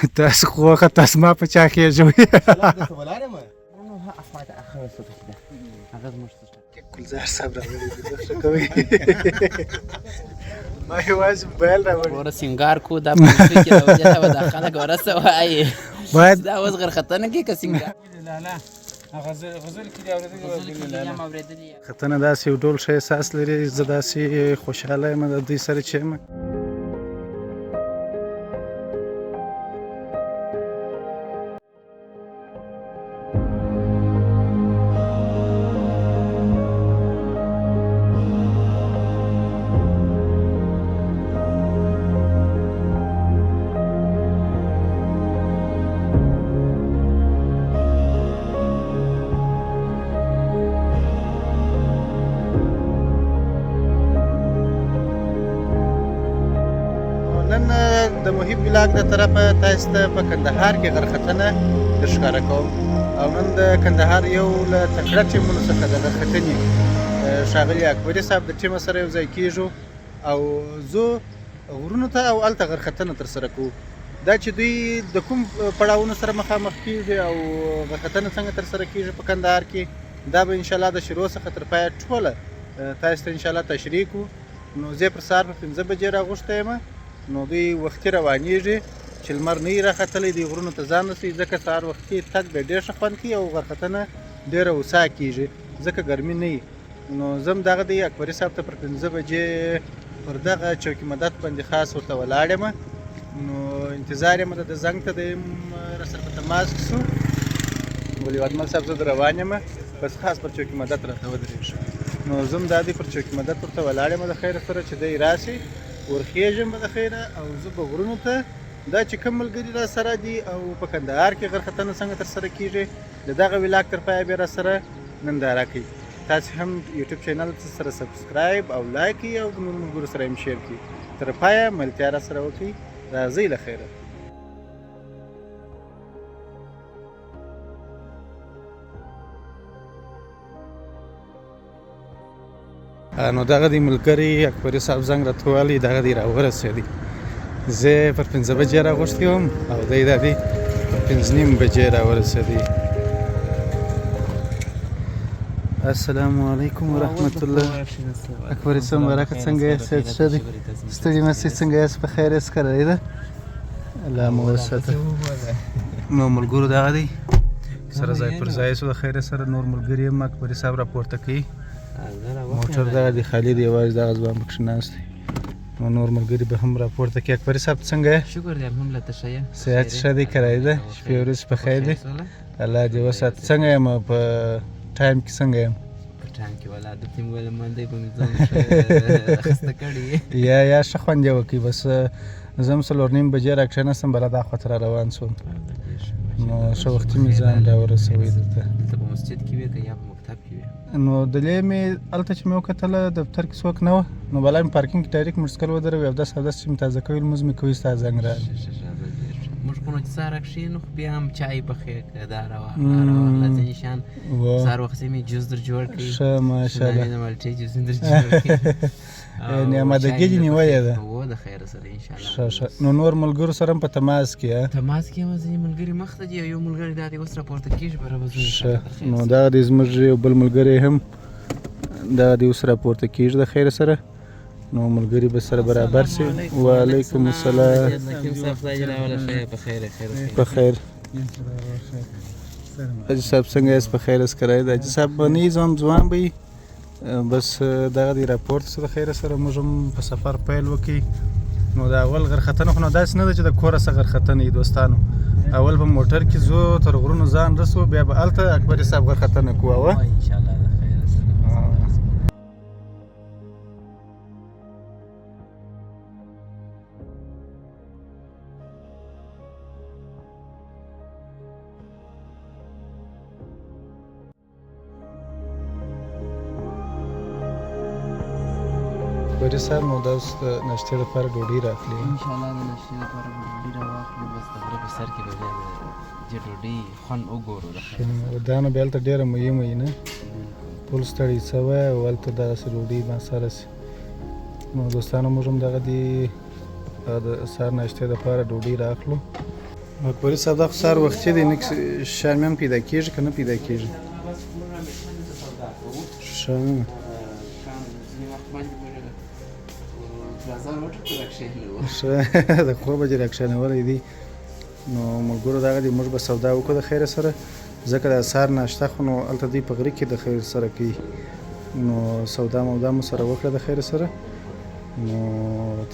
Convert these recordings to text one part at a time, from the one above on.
تاسو خو وخت تاسو ما په چا خېژوئ ګلزار صاحب راغلی دی ښه کوي ما یوازې موبایل راوړی ګوره سینګار کو دا په موسیقي کې راوړی دا به دا خلک وره څه وایي باید دا اوس غرختنه کې که سینګار غزل کې دې اورېدلي ختنه داسې یو ډول ښه احساس لري زه داسې خوشحاله یم د دوی سره چې یم نن د محیط بلاک د طرفه تاسو ته په کندهار کې غرختنه درښکاره کوم او نن د کندهار یو له تکړه ټیمونو څخه د غرختنې ښاغلي اکبري صاحب د ټیم سره یو ځای کیږو او زه غرونو ته او هلته غرختنه ترسره کوو دا چې دوی د کوم پړاوونو سره مخامخ کیږي او غرختنه څنګه ترسره کیږي په کندهار کې دا به انشاءالله د شروع څخه تر پایه ټوله تاسو ته انشاءالله تشریح کړو نو زه پر سهار په 5 بجې راغوښتی یم نو دوی وختي روانېږي چې لمر نه وي راختلی دوی غرونو ته ځان رسوي ځکه سهار وختي تګ به ډېر ښه خوند کوي او غرختنه ډېره هوسا کېږي ځکه ګرمي نه وي نو زه هم دغه دی اکبري صاحب ته پر 5 بجې پر دغه چوکي مدد باندې خاص ورته ولاړ یم نو انتظار یم د زنګ ته د راسره په تماس کې شو ولي اجمل صاحب زه روان یم بس خاص پر چوکي مدد راته ودرېږي نو زه هم دا دی پر چوکي مدد ورته ولاړ یم د خیره سره چې دی راشي ورخیږم به د خیره او زه به غرونو ته دا چې کوم ملګري را سره دي او په کندهار کې غرختنه څنګه ترسره کیږي د دغه ولاګ تر پایه بیا را سره ننداره کوي تاسو هم یوټیوب چینل سره سبسکرایب او لایک او نور ملګرو سره هم شیر کړئ تر پایه ملتیا را سره وکړئ راځئ له خیره نو دغه دی ملګري اکبري صاحب زنګ راته وویلی دغه دی راورسېدی زه پر 5 بجې راغوښتی وم او دی دا دی پر 5:30 بجې راورسېدی السلام علیکم ورحمت الله اکبري صاحب مبارکه څنګه یې صحت ښه دی ستړي مه شئ څنګه یاست په خیر یاست که راهی ده الله مو وساته نو ملګرو دغه دی سره ځای پر ځای سو د خیره سره نور ملګري هم اکبري صاحب راپورته کوي موټر دغه دی خالي دی یوازې دغه ځوان پکښې ناست دی نو نور ملګري به هم راپورته کوي اکبري صاحب څنګه یې شکر دی الحمدلله ته ښه یې صحت ښه دی که راهی ده شپې ورځې په خیر دی الله دې وساته څنګه یم په ټایم کې څنګه یم په ټایم کې والا د تیم ویل مندۍ به مې ځان اخیسته کړي یا ښه خوند یې وکړي بس زه هم 4:30 بجې راکښېناستم بله دا خواته را روان شوم نو ښه وختي مې ځان راورسوی دلته دلته په مسجد کې وې که یا په مکتب کې وې نو دلې مې هلته چې مې وکتله دفتر کې څوک نه وه نو بلا مې پارکینګ کې ډایرکټ موټرسایکل ودروي اودس اودس چې مې تازه کوي لمونځ مې کوي ستا زنګ راغی موږ خو نو چې سهار راکښېنو خو بیا هم چای پخې که دا راواخله ځینې شیان سهار وختي مې جوس در جوړ کړي ښه ماشاءالله د مالټې جوس مې در جوړ کړي یعنې امادګي دې نیولې ده و د خیره سره انشاءالله ښه نو نور ملګرو سره هم په تماس کې تماس کې هم ځینې ملګري مخته دي او یو ملګری دا دی اوس راپورته کېږي به راوځو ښه نو دغه دی زموږ یو بل ملګری هم دغه دی اوس راپورته کېږي د خیره سره نو ملګري به سره برابر شي وعلیکم السلام په خیر حاجي صاحب څنګه یاست په خیر یاست که راهی ده حاجي صاحب به نه وي ځوان به وي بس دغه دی راپورته سو د خیره سره موږ هم په سفر پیل وکړي نو د اول غرختنه خو نو داسې نه ده چې د کوره څه غرختنه وي دوستانو اول په موټر کې ځو تر غرونو ځان رسو بیا به هلته اکبري صاحب غرختنه کوو انشاءالله د خیره سره اکبري صاحب نو دا اوس د ناشتې لپاره ډوډۍ راخلي انشاءالله د ناشتې لپاره به ډوډۍ راواخلو بس د غره په سر کې به بیا د ډوډۍ خوند وګورو د خیر دا نو بیا هلته ډېره مهي نه ټول ستړي شوی او هلته دغسې ډوډۍ ما سره شي نو دوستانو موږ هم دغه د سهار ناشتې دپاره ډوډۍ راخلو اکبري صاحب دا خو سهار وختي دی نک شرمیان پیدا کېږي که نه پیدا کېږي ښه ښه د خوبه چې راکښېنولی دی نو ملګرو دغه دی موږ به سودا وکړو د خیره سره ځکه د سهار ناشته خو نو هلته دوی په غره کې د خیر سره کوي نو سودا مودا مو سره وکړه د خیر سره نو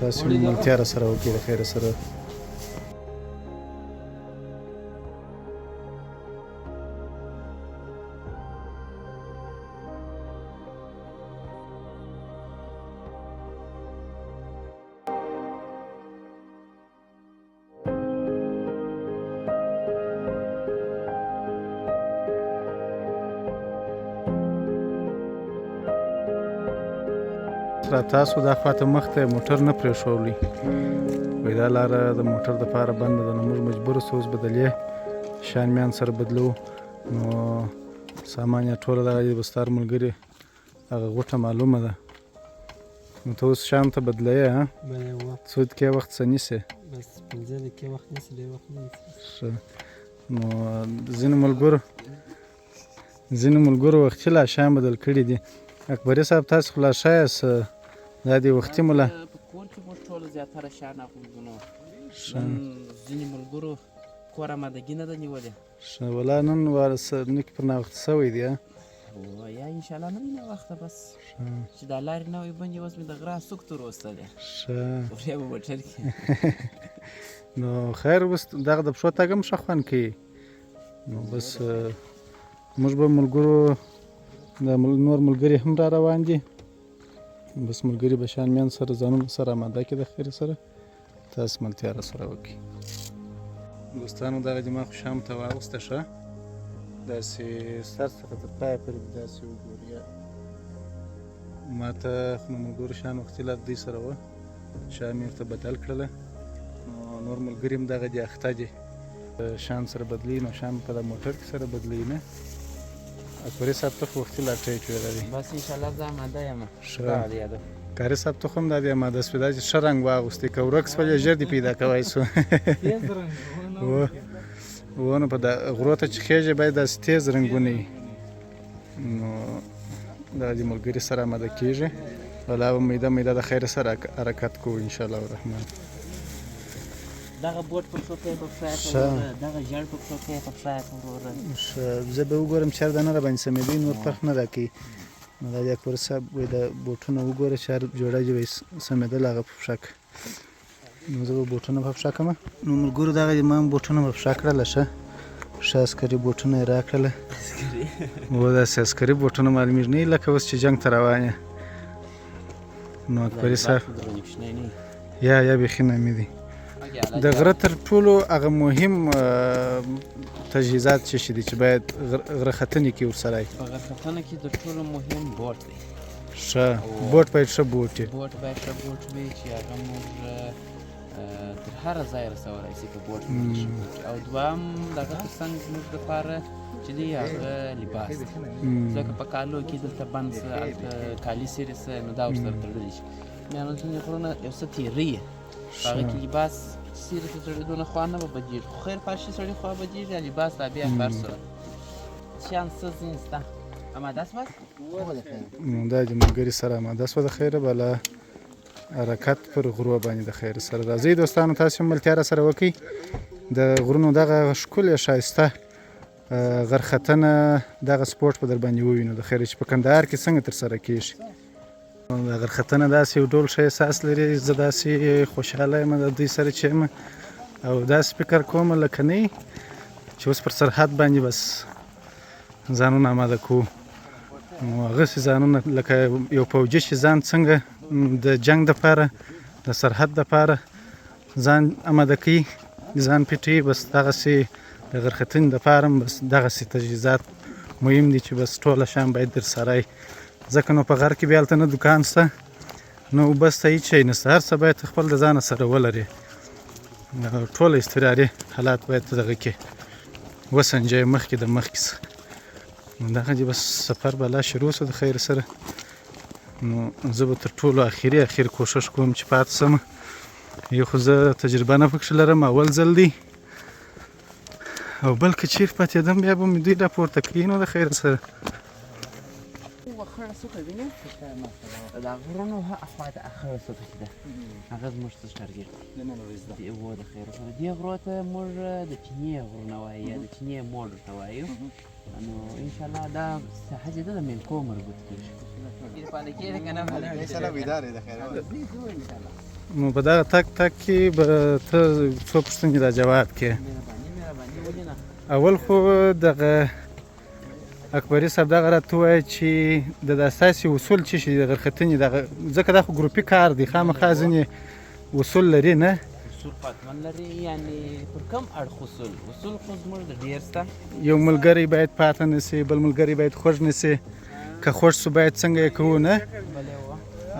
تاسو ملتیا را سره وکړئ د خیر سره را تاسو دا خواته مخته موټر نه پرېښولی وایي دا لاره د موټر دپاره بنده ده نو موږ مجبور سو اوس بدلې شیان میان سره بدلو نو سامان یې ټوله دغه دی بستار ملګري هغه غوټه معلومه ده نو ته اوس شام ته بدلوې ها څو دقیقې وخت څه نیسې بس 15 دقیقې وخت نیسي ډېر وخت نه نیسي ښه نو ځینو ملګرو وختي لا شیان بدل کړي دي اکبري صاحب تاسو خو لا ښه یاست دا دې وختي مو لا په کور کې موږ ټوله زیاتره شیان اغوندو نو نن ځینې ملګرو کور امادګي نه ده نیولې ښه ولا نن نکي پر ناوخته سوی دی یا انشاءالله نه وي ناوخته بس چې دا لارې نه وي بندې اوس مې د غره سوک تر وستلی ښه بیا به موټر کې نو خیر اوس دغه د پښو تګ هم ښه خوند کوي نو بس موږ به ملګرو نور ملګري هم را روان دي بس ملګري به شیان میان سره ځانونه سره اماده کړي د خیر سره تاسو ملتیا را سره وکړئ دوستانو دغه دي ما خو شام ته واغوسته ښه داسې سر څخه تر پایه پورې به داسې وګوري ما ته خو ملګرو شیان وختي لا دوی سره وه شیان مې ورته بدل کړله نو نور ملګري هم دغه دي اخته دي شیان سره بدلوي نو شیان په د موټر کې سره بدلوي نه اکبري صاحب ته خو وختي لا ټیټ ویلی بس انشاءالله زه اماده یم ښه کاري صاحب ته خو هم دا دې اماده سوې دا چې ښه رنګ واغوستی که ورک سولې ژر دې پیدا کوی سو ونه په غرو ته چې خیژې باید داسې تیز رنګونه وي نو دا دې ملګري سره اماده کېږي ولا به میده د خیر سره حرکت کوو انشاءالله الرحمن دغه بوټ په پښو کې په پښه دغه ژړ په پښو کې په پښه وروره زه به وګورم چېرته نه راباندې سمېدوي نور پخ نه راکوي نو دا د اکبر صاحب وایي دا بوټونه وګوره چې هر جوړه چې وایي سمېدل هغه په پښه کې نو زه به بوټونه په پښه کړم نو ملګرو دغه ما هم بوټونه په پښه کړله ښه عسکري بوټونه یې راکړله و داسې عسکري بوټونه معلومېږي نه لکه اوس چې جنګ ته روان یې نو اکبري صاحب یا بیخي نامي دي د غره تر ټولو هغه مهم تجهیزات څه شي دي چې باید غره ختنې کې ورسره وي په غره ختنه کې د ټولو مهم بوټ دی ښه بوټ باید ښه بوټ وي بوټ باید ښه بوټ وي چې هغه موږ تر هره ځایه رسولی شي که بوټ وي او دوهم دغه تر څنګ زموږ دپاره چې دی هغه لباس دی ځکه په کالو کې دلته بند څه هلته کالي څیرې څه نو دا ورسره تړلی شي بیا نو ځینې غرونه یو څه تیری یې په هغه کې لباس سیرې ته سړي دونه خوا نه به بدېږي خو خیر پاشي سړي خوا بدېږي لباس لا بیا هر صورت شیان څه ځینې شته اماده شوه دا د ملګري سره اماده شوه د خیره بله حرکت پر غرو باندې د خیر سره راځئ دوستانو تاسو هم ملتیا را سره وکړئ د غرونو دغه ښکلې ښایسته غرختنه دغه سپورټ په در باندې ووینو د خیر چې په کندهار کې څنګه ترسره کېږي د غرختنه داسې یو ډول ښه احساس لري زه داسې خوشحاله یم د دوی سره چې یم او داسې فکر کوم لکه نه چې اوس پر سرحد باندې بس ځانونه اماده کوو نو هغسې ځانونه لکه یو فوجي چې ځان څنګه د جنګ دپاره د سرحد دپاره ځان اماده کوي ځان پټوي بس دغسې د غرختنې دپاره هم بس دغسې تجهیزات مهم دي چې بس ټوله شیان باید درسره وي ځکه نو په غر کې بیا هلته نه دوکان شته نه اوبه شته هېڅ شی نشته هر څه باید خپل د ځانه سره ولرې ټوله اضطراري حالات باید په دغه کې وسنجوي مخکې د مخکې څه نو دغه دې بس سفر به لا شروع شو د خیر سره نو زه به تر ټولو اخر کوشش کوم چې پاتې شم یو خو زه تجربه نه پکښې لرم اول ځل دی او بل که چیرې پاتېدم بیا به مې دوی راپورته کړي نو د خیره سره خړه څوکه وینې د غرونو خواته خړه څوکه چې ده هغه زموږ څه ټارګېټ دی و د خیره سره دې غرو ته موږ د چینې غرونه وایو یا د چینې موډ ورته وایو نو انشاءالله دا ساحه چې ده د مینکو مربوط کېږي نو په دغه تګ کې به ته څو پوښتنې را جواب کړې اول خو دغه اکبري صاحب دغه راته ووایه چې د ستاسې اصول څه شي د غرختنې دغه ځکه دا خو ګروپي کار دی خامخا ځینې اصول لري نه اصول حتما لري یعنې پر کوم اړخ اصول خو زموږ د ډېر شته یو ملګری باید پاته نه سي بل ملګری باید خوږ نه سي که خوږ سو باید څنګه یې کوو نه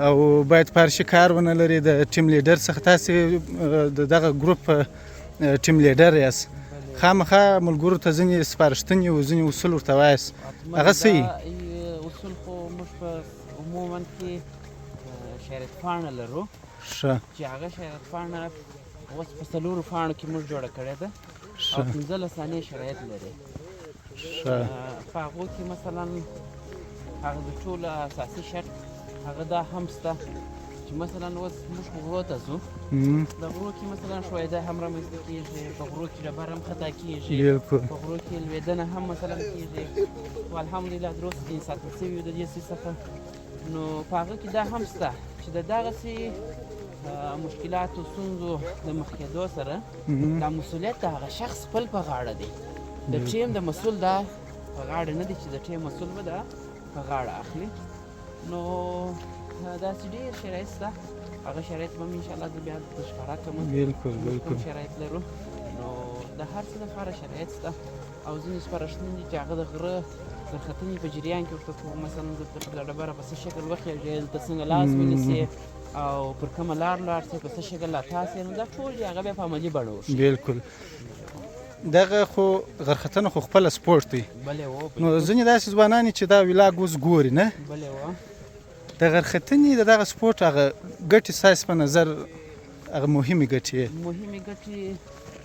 او باید پارشي کار ونه لري د ټیم لیډر څخه تاسې د دغه ګروپ ټیم لیډر یاست خامخا ملګرو ته ځینې سپارښتنې او ځینې اصول ورته وایاست هغه څه اصول خو موږ په عموما کې شریعت پاڼه لرو ښه چې هغه شریعت پاڼه اوس په څلورو پاڼو کې موږ جوړه کړې ده او 15 ثانیې شرایط لري ښه په هغو کې مثلا هغه د ټولو اساسي شرط هغه دا هم شته چې مثلا اوس موږ غرو ته ځو د غرو کې مثلا ښویده هم رامنځته کېږي په غرو کې ډبر هم خطا کېږي په غرو کې لوېدنه هم مثلا کېږي خو الحمدلله تر اوسه ځینې ساتل شوي یو د دې څه څخه نو په هغه کې دا هم شته چې د دغسې مشکلاتو ستونزو د مخ کېدو سره دا مسؤلیت د هغه شخص خپل په غاړه دی د ټیم د مسؤل دا په غاړه نه دی چې د ټیم مسؤل به دا په غاړه اخلي نو داسې ډېر شرایط شته هغه شرایط به م انشاءالله زه بیا ښکاره کړم کوم شرایط لرو نو د هر څه لپاره شرایط شته او ځینې سپارښتنې دي چې هغه د غره غرختنې په جریان کې ورته کوو مثلا دلته پر ډبره په څه شکل وخېږې دلته څنګه لاس ونیسې او پر کومه لار لاړ شې په څه شکل راتاسې نو دا ټول دي هغه بیا په عملي بڼه وشي بلکل دغه خو غرختنه خو خپله سپورټ دی نو ځینې داسې ځوانان چې دا ولاګ اوس ګوري نه د غرختنې د دغه سپورټ هغه ګټې ستاسې په نظر هغه مهمې ګټې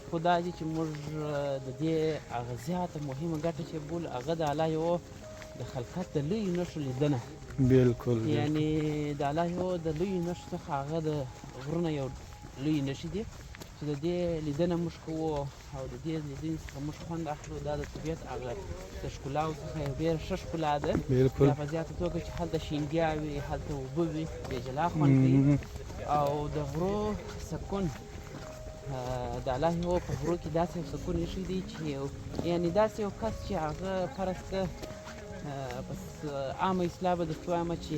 خو دا دي چې موږ د دې هغه زیاته مهمه ګټه چې بولو هغه د الله یو د خلقت د لویو نښو لیدنه بلکل یعنې د الله یو د لویو نښو څخه هغه د غرونه یو لویې نښې دي چې د دې لیدنه موږ کوو او د دې لیدنې څخه موږ خوند اخلو دا د طبیعت هغه د ښکلاو څخه یو ډېره ښه ښکلا ده دا په زیاته توګه چې هلته شینګیا وي هلته اوبه وي بې جلا خوند کوي او د غرو سکون د الله یو په غرو کې داسې یو سکون ایښی دی چې یعنې داسې یو کس چې هغه فرض که بس عامه اصطلاح به درته وایم چې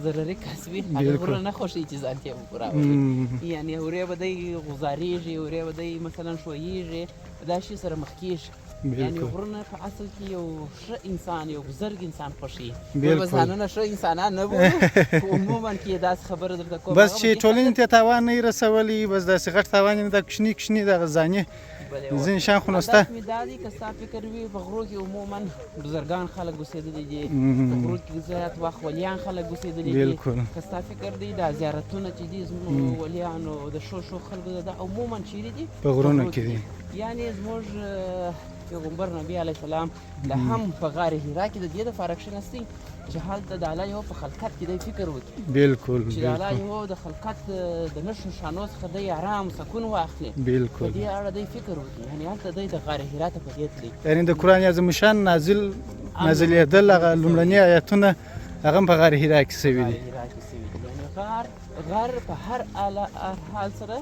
ضرري کس وي هغه غرونه نه خوښوي چې ځان ته یې راولي یعنې هورې به دی غوزارېږي هورې به دی مثلا ښویېږي دا شي سره مخ کېږي یعنې غرونه په اصل کې یو ښه انسان یو بزرګ انسان خوښوي به ځانونه ښه انسانان نه بولو خو عموما کې یې داسې خبره درته کوم بس چې ټولنې ته تاوان نه یې رسولی بس داسې غټ تاوان یې نه دا کوچني کوچني دغه ځاني ځینې شیان خو نو شته همداسې مې دا دی که ستا فکر وي په غرو کې عموما بزرګان خلک اوسېدلي دي په غرو کې زیات وخت ولیان خلک اوسېدلي دي که ستا فکر دی دا زیارتونه چې دي زموږ ولیانو د ښو خلکو دا عموما چیرې دي په غرونو کې دي یعنې زموږ پیغمبر نبی علیه السلام د هم په غار حرا کې د دې دپاره کښېنستی چې هلته د الله یو په خلقت کې دی فکر وکړي بلکل چې د الله یو د خلقت د نښو نښانو څخه دی ارام سکون واخلي بلکل په دې اړه دی فکر وکړي یعنې هلته دی د غار حرا ته په دې تلي یعنې د قرآن اعظم شان نازلېدل هغه لومړني آیتونه هغه هم په غار حرا کې سوي دي یعنې غار په هر حال سره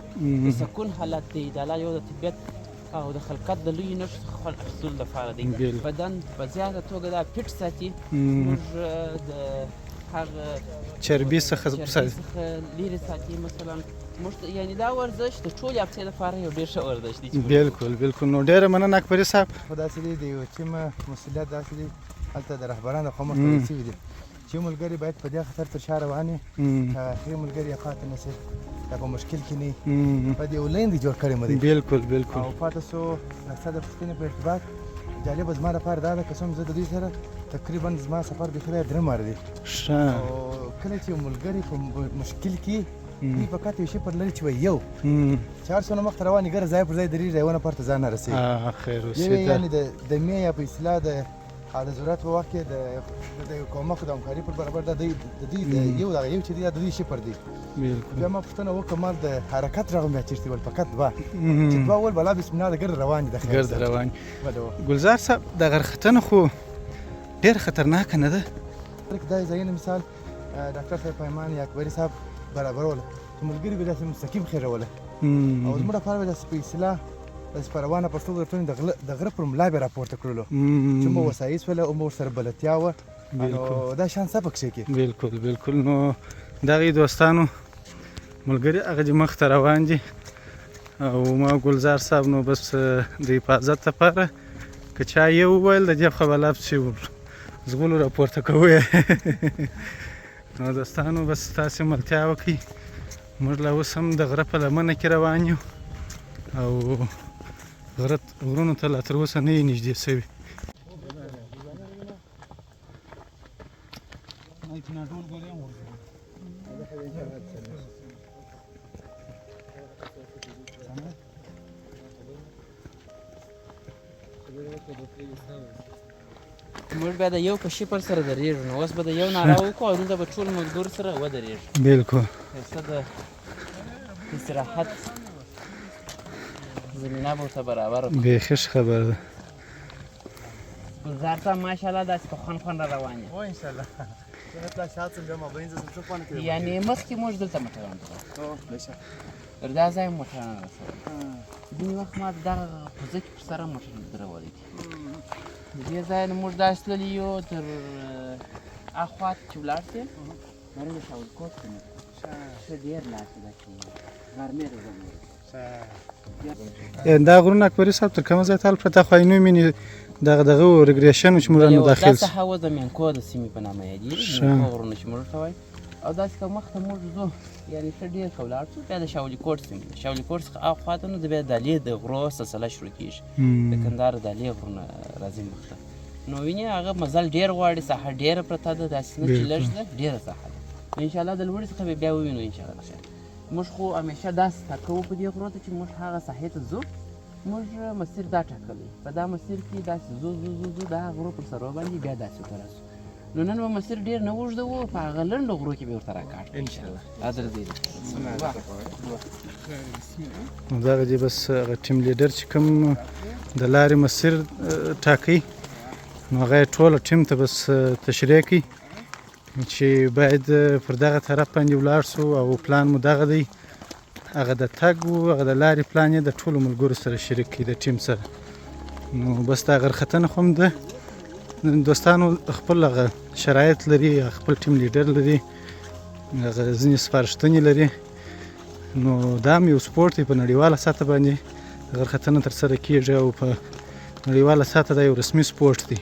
د سکون حالت دی د الله یو د طبیعت او د خلقت د لویو نښو څخه خوند اخیستلو لپاره دی بدن په زیاته توګه دا فټ ساتي موږ د هغه چربي څخه لرې ساتي مثلا موږ یعنې دا ورزش د ټولې هفتې لپاره یو ډېر ښه ورزش دی بلکل نو ډېره مننه اکبري صاحب خو داسې دی د یو ټیم مسؤلیت داسې دی هلته د رهبرانو خوا مخ ته شوي دي چې ملګري باید په دې خطر تر شا روان وي که هغې ملګري یې پاتې نه شي یا په مشکل کې نه په دې یو لین دی جوړ کړی مو دی بلکل او پاتې شو نسته د پوښتنې په ارتباط جالبه زما لپاره دا ده که څوم زه د دوی سره تقریبا زما سفر بیخي درې ماره دی او کله چې یو ملګری په مشکل کې دوی فقط یو شي پر لري چې وایي یو 400 مخ ته روانې ګره ځای پر ځای درېږي یو نفر ته ځان نه رسېږي خیر یو اوسېده یعنې د مې یا په اصطلاح د ضرورت په وخت کې د کومک د همکاري پر برابر د دوی یو دغه یو چې دی د دوی شي پر دی بیا ما پوښتنه وکړه مال د حرکت رغم بیا چېرته ول فقط دوه چې دوه ول بلا بسم الله د ګرد روان دي د خیر ګرد روان ګلزار صاحب د غرختنه خو ډېر خطرناکه نه ده دا ځایونه مثال ډاکټر صاحب پیمان یا اکبري صاحب برابروله چې ملګري به داسې مستقیم خیروله او زموږ لپاره به داسې په اصطلاح داسې په روانه پښتو درتونې د غره پر ملا به راپورته کړلو چې مو وسایس وله او مو ورسره بلدتیا وه نو دا شان څه پکښې کې بالکل نو دغې دوستانو ملګري هغه چې مخ ته روان دي او ما ګلزار صاحب نو بس د حفاظت لپاره که چا یو وویل د جیب خبله پسې زغولو راپورته کوو نو دوستانو بس تاسې ملتیا وکړئ موږ لا اوس هم د غره په لمنه کې روان یو او غرونو ته لا تر اوسه نه یې نږدې سوي موږ بیا د یو کشي پر سره درېږو نو اوس به د یو ناره وکړو او دلته به ټول ملګرو سره ودرېږو بالکل ښایسته د استراحت زمینه به ورته برابره کړو بیخي ښه خبره ده ګلزار صاحب ماشاءالله داسې په خوند را روان یې انشاءالله یعنې مخکې موږ دلته موټران تر دا ځای موټران رسول ځینې وخت ما دغه کوزه کې پر سره موټر درولی دي د دې ځای نه موږ داسې تللي یو تر اخوا چې ولاړ شې مرې د شاولکوټ ته مو ښه ډېر لاس ده چې غرمې ته ځم دا غرونه اکبري صاحب تر کومه ځای ته البته خوینو مینې دغه ریګریشن چې موږ رانه داخل دا ساحه وه د مینکو د سیمې په نامه یادېږي مینکو غرونه چې موږ ورته وایي او داسې که مخته موږ ځو یعنې ښه ډېر که ولاړ شو بیا د شاولي کوټ سیمې د شاولي کوټ څخه اخوا ته نو د بیا دالې د غرو سلسله شروع کېږي د کندهار دالې غرونه راځي مخته نو وینې هغه مزل ډېر غواړي ساحه ډېره پرته ده داسې نه چې لږ ده ډېره ساحه ده نو انشاءالله د لوړې څخه به بیا ووینو انشاءالله خیر موږ خو همیشه داسې تا کوو په دې غرو ته چې موږ هغه ساحې ته ځو موږ مسیر دا ټاکلی په دا مسیر کې داسې ځو د هغه غرو پر سرو باندې بیا داسې ورته راسو نو نن به مسیر ډېر نه اوږده و په هغه لنډو غرو کې به ورته راکاږو انشاءالله درځئ نو دغه دی بس هغه ټیم لیډر چې کوم د لارې مسیر ټاکي نو هغه یې ټوله ټیم ته بس تشریح کوي چې باید پر دغه طرف باندې ولاړ سو او پلان مو دغه دی هغه د تګ و هغه د لارې پلان یې د ټولو ملګرو سره شریک کړي د ټیم سره نو بس دا غرختنه خو هم ده دوستانو خپل هغه شرایط لري خپل ټیم لیډر لري هغه ځینې سپارښتنې لري نو دا هم یو سپورټ دی په نړیواله سطح باندې غرختنه ترسره کیږي او په نړیواله سطح دا یو رسمي سپورټ دی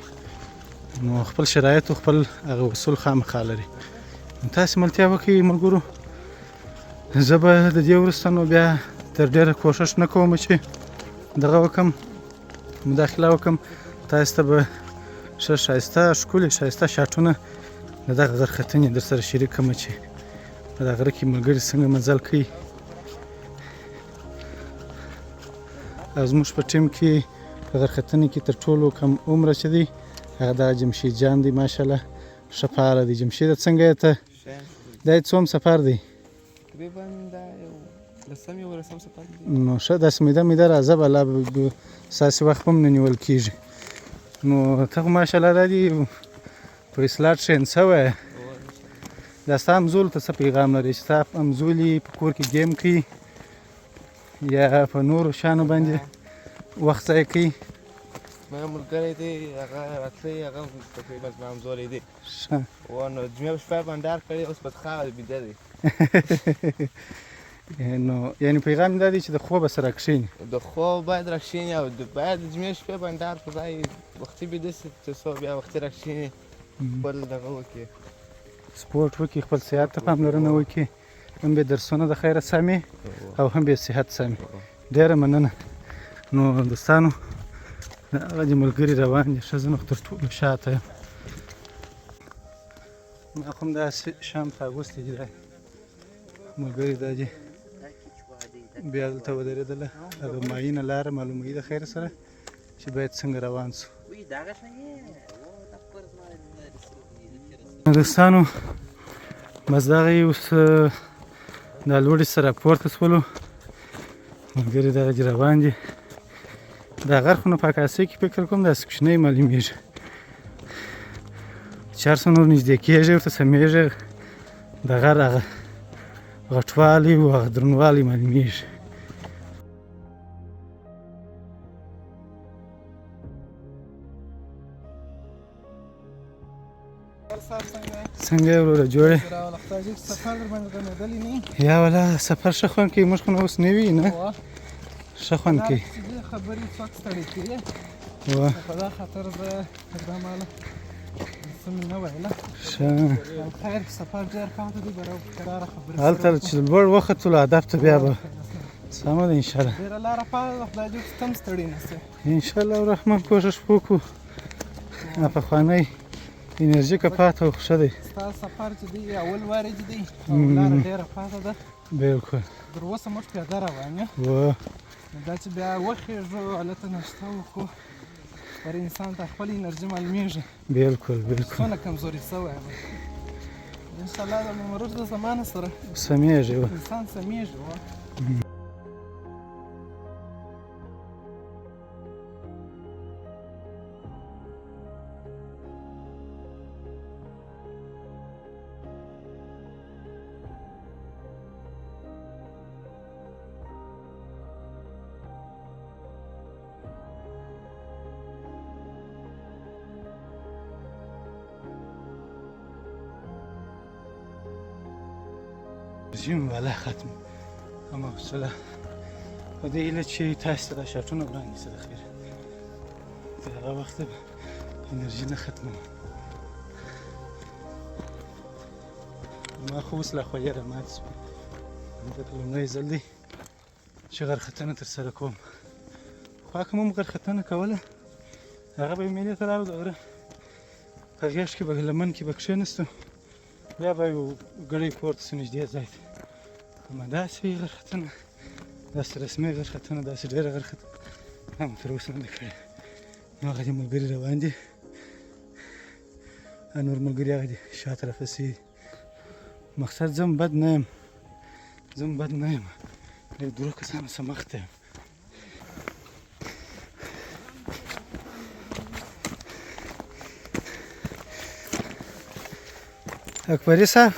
نو خپل شرایط او خپل هغه اصول خامخا لري تاسې ملتیا وکړئ ملګرو زه به د دې وروسته نو بیا تر ډېره کوښښ نه کوم چې دغه وکړم مداخله وکړم تاسو ته به ښه ښایسته ښکلي ښایسته شاټونه د دغه غرختنې در سره شریک کړم چې په دغه غره کې ملګري څنګه مزل کوي او زموږ په ټیم کې په غرختنې کې تر ټولو کم عمره چې دی هغه دغه جمشید جان دی ماشاءالله ښه فعاله دی جمشیده څنګه یې ته دا یې څوم سفر دی تقریبا دا یو لسم یو لسم سفر دی نو ښه داسې میده راځه به لا ستاسې وخت هم نه نیول کېږي نو ته خو ماشاءالله دا دي په اصلاح ټرین شوی دا ستا همزولو ته څه پیغام لري چې ستا همزولي په کور کې گیم کوي یا په نورو شیانو باندې وخت ضایع کوي زما ملګری دی هغه راتلی هغه تقریبا زما همزولی دی ښه نو جمعې په شپه بانډار کړی اوس په تخا بیده دی نو یعنې پیغام دا دی چې د خوبه سره کښېني د خوب باید راکښېني او باید د جمعې شپې بانډار په ځای وختي بیده سي تر څو بیا وختي راکښېني خپل دغه وکړي سپورټ وکړي خپل صحت ته پاملرنه وکړي هم به درسونه د خیره سمې او هم به صحت سمې ډېره مننه نو دوستانو هغه دې ملګري روان دي ښه زه نو تر ټولو شاته یم ما خو هم داسې شام ته اغوستی دي ملګري دا دي بیا دلته ودرېدله هغه معینه لاره معلوموي د خیر سره چې باید څنګه روان سو دوستانو بس دغه یې اوس دا لوړې سره پورته سولو ملګري دغه دي روان دي دا غر خو نو په عکاسۍ کې فکر کوم داسې کوچنی معلومېږي چې هر څه نور نږدې کېږي ورته سمېږي د غر هغه غټوالی او هغه درنوالی معلومېږي څنګه یې وروره جوړې یا والا سفر ښه خوند کوي موږ خو نو اوس نوي نه ښه خوند کوي خبرې څوک ستړی کوي په دا خاطر زه دا ماله څه مې نه ویله ښه خیر سفر ډېر پاتې دی برابر قراره خبرې هلته چې لوړ وختلو هدف ته بیا به سمه ده انشاءالله ډېره لاره پاتې ده خدای دې اوس ته هم ستړي نه شې انشاءالله الرحمن کوشش وکړو پخوانی انرژي که پاته و ښه دی ستا سفر چې دی اول وارې چې دی او لاره ډېره پاتې ده بلکل تر اوسه موږ پیاده روان یو دا چې بیا وخېږو هلته ناشته وکړو هر انسان ته خپل انرژي معلومېږي بلکل بلکل څونه کمزوري سوی یم انشاءالله د مرور د زمانه سره سمېږي انسان سمېږي رژیم والا ختم اما حوصله په دې هیله چې تاسو ته دا شرطونه وړاندې څه د خیر تر هغه وخته به انرژي نه ختموم ما خو اوس لا خولې رامات شوه ځکه لومړی ځل دی چې غرختنه ترسره کوم خو که مو غرختنه کوله هغه به یې مېلې ته راوړو د غره په غېږ کې به لمن کې به کښېنستو بیا به یو ګړی پورته سو نږدې ځای ته اما داسې غرختنه داسې رسمي غرختنه داسې ډېره غرختنه ما تر اوسه نه ده کړې نو هغه دي ملګري روان دي نور ملګري هغه دي شاته راپسې دي مقصد زه هم بد نه یم زه هم بد نه یم یو درو کسانو څخه مخته یم اکبري صاحب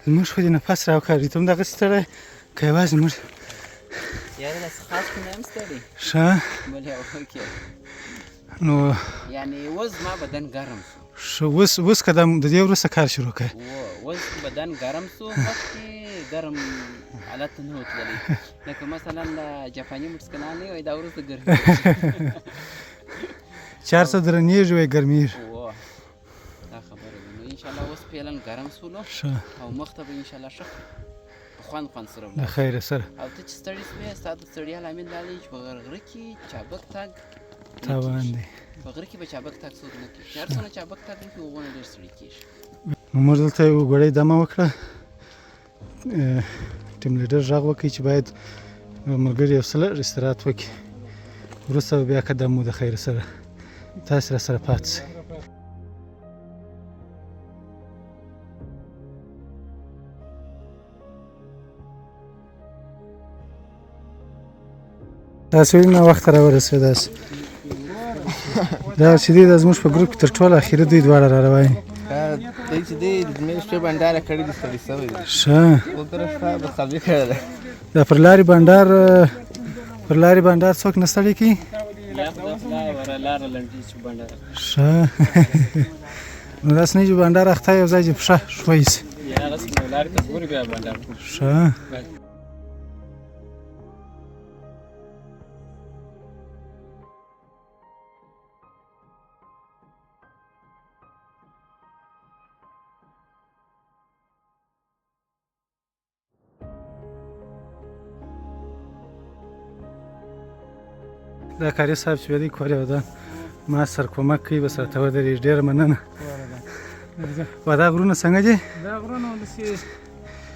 زموږ خو دې نفس راوکاږي ته هم دغسې ستړی که یوازې موږ یاره داسې خاص خو نه یم ستړی ښه بلې اوکې نو یعنې اوس زما بدن ګرم ښه شو اوس که د دې وروسته کار شروع کړې اوس بدن ګرم شو مخکې ګرم حالت ته نه و تللی لکه مثلا د جاپاني موټسکنانې وایي دا وروسته ګرمي چې هر څه درنېږي وایي ګرمېږي دا خبره ده نو انشاءالله اوس فعلا ګرم سولو ښه او مخ ته به انشاءالله ښه خوند سره د خیره سره او ته چې ستړی سوې ستا د ستړیا لامل دا دی چې په غره کې چابک تګ تاوان دی په غره کې به چابک تګ څوک نه کوي چې هر څونه چابک تګ وکړي هغونه ډېر ستړي کېږي نو موږ دلته یو ګړی دمه وکړه ټیم لیډر غږ وکړي چې باید ملګري یو څه لږ استراحت وکړي وروسته به بیا قدم مو د خیر سره تاسې راسره پاتې شئ تاسو ولې ناوخته راورسېداست دا چې دی دا زموږ په ګروپ کې تر ټولو اخري دوی دواړه را روان دي دی چې دی د مې شپې بنډاره کړې دي ستړي سوی دی ښه وګوره شپه به قبلي کړې ده دا پر لارې بنډار څوک نه ستړی کوي ښه نو داسې نه چې بنډار اخته یو ځای چې پښه ښوی شي ښه دا کاري صاحب چې دی کور یو ده ما سر کومک کوي به سره ته ودرېږي ډېره مننه و دا غرونه څنګه دي دا غرونه داسې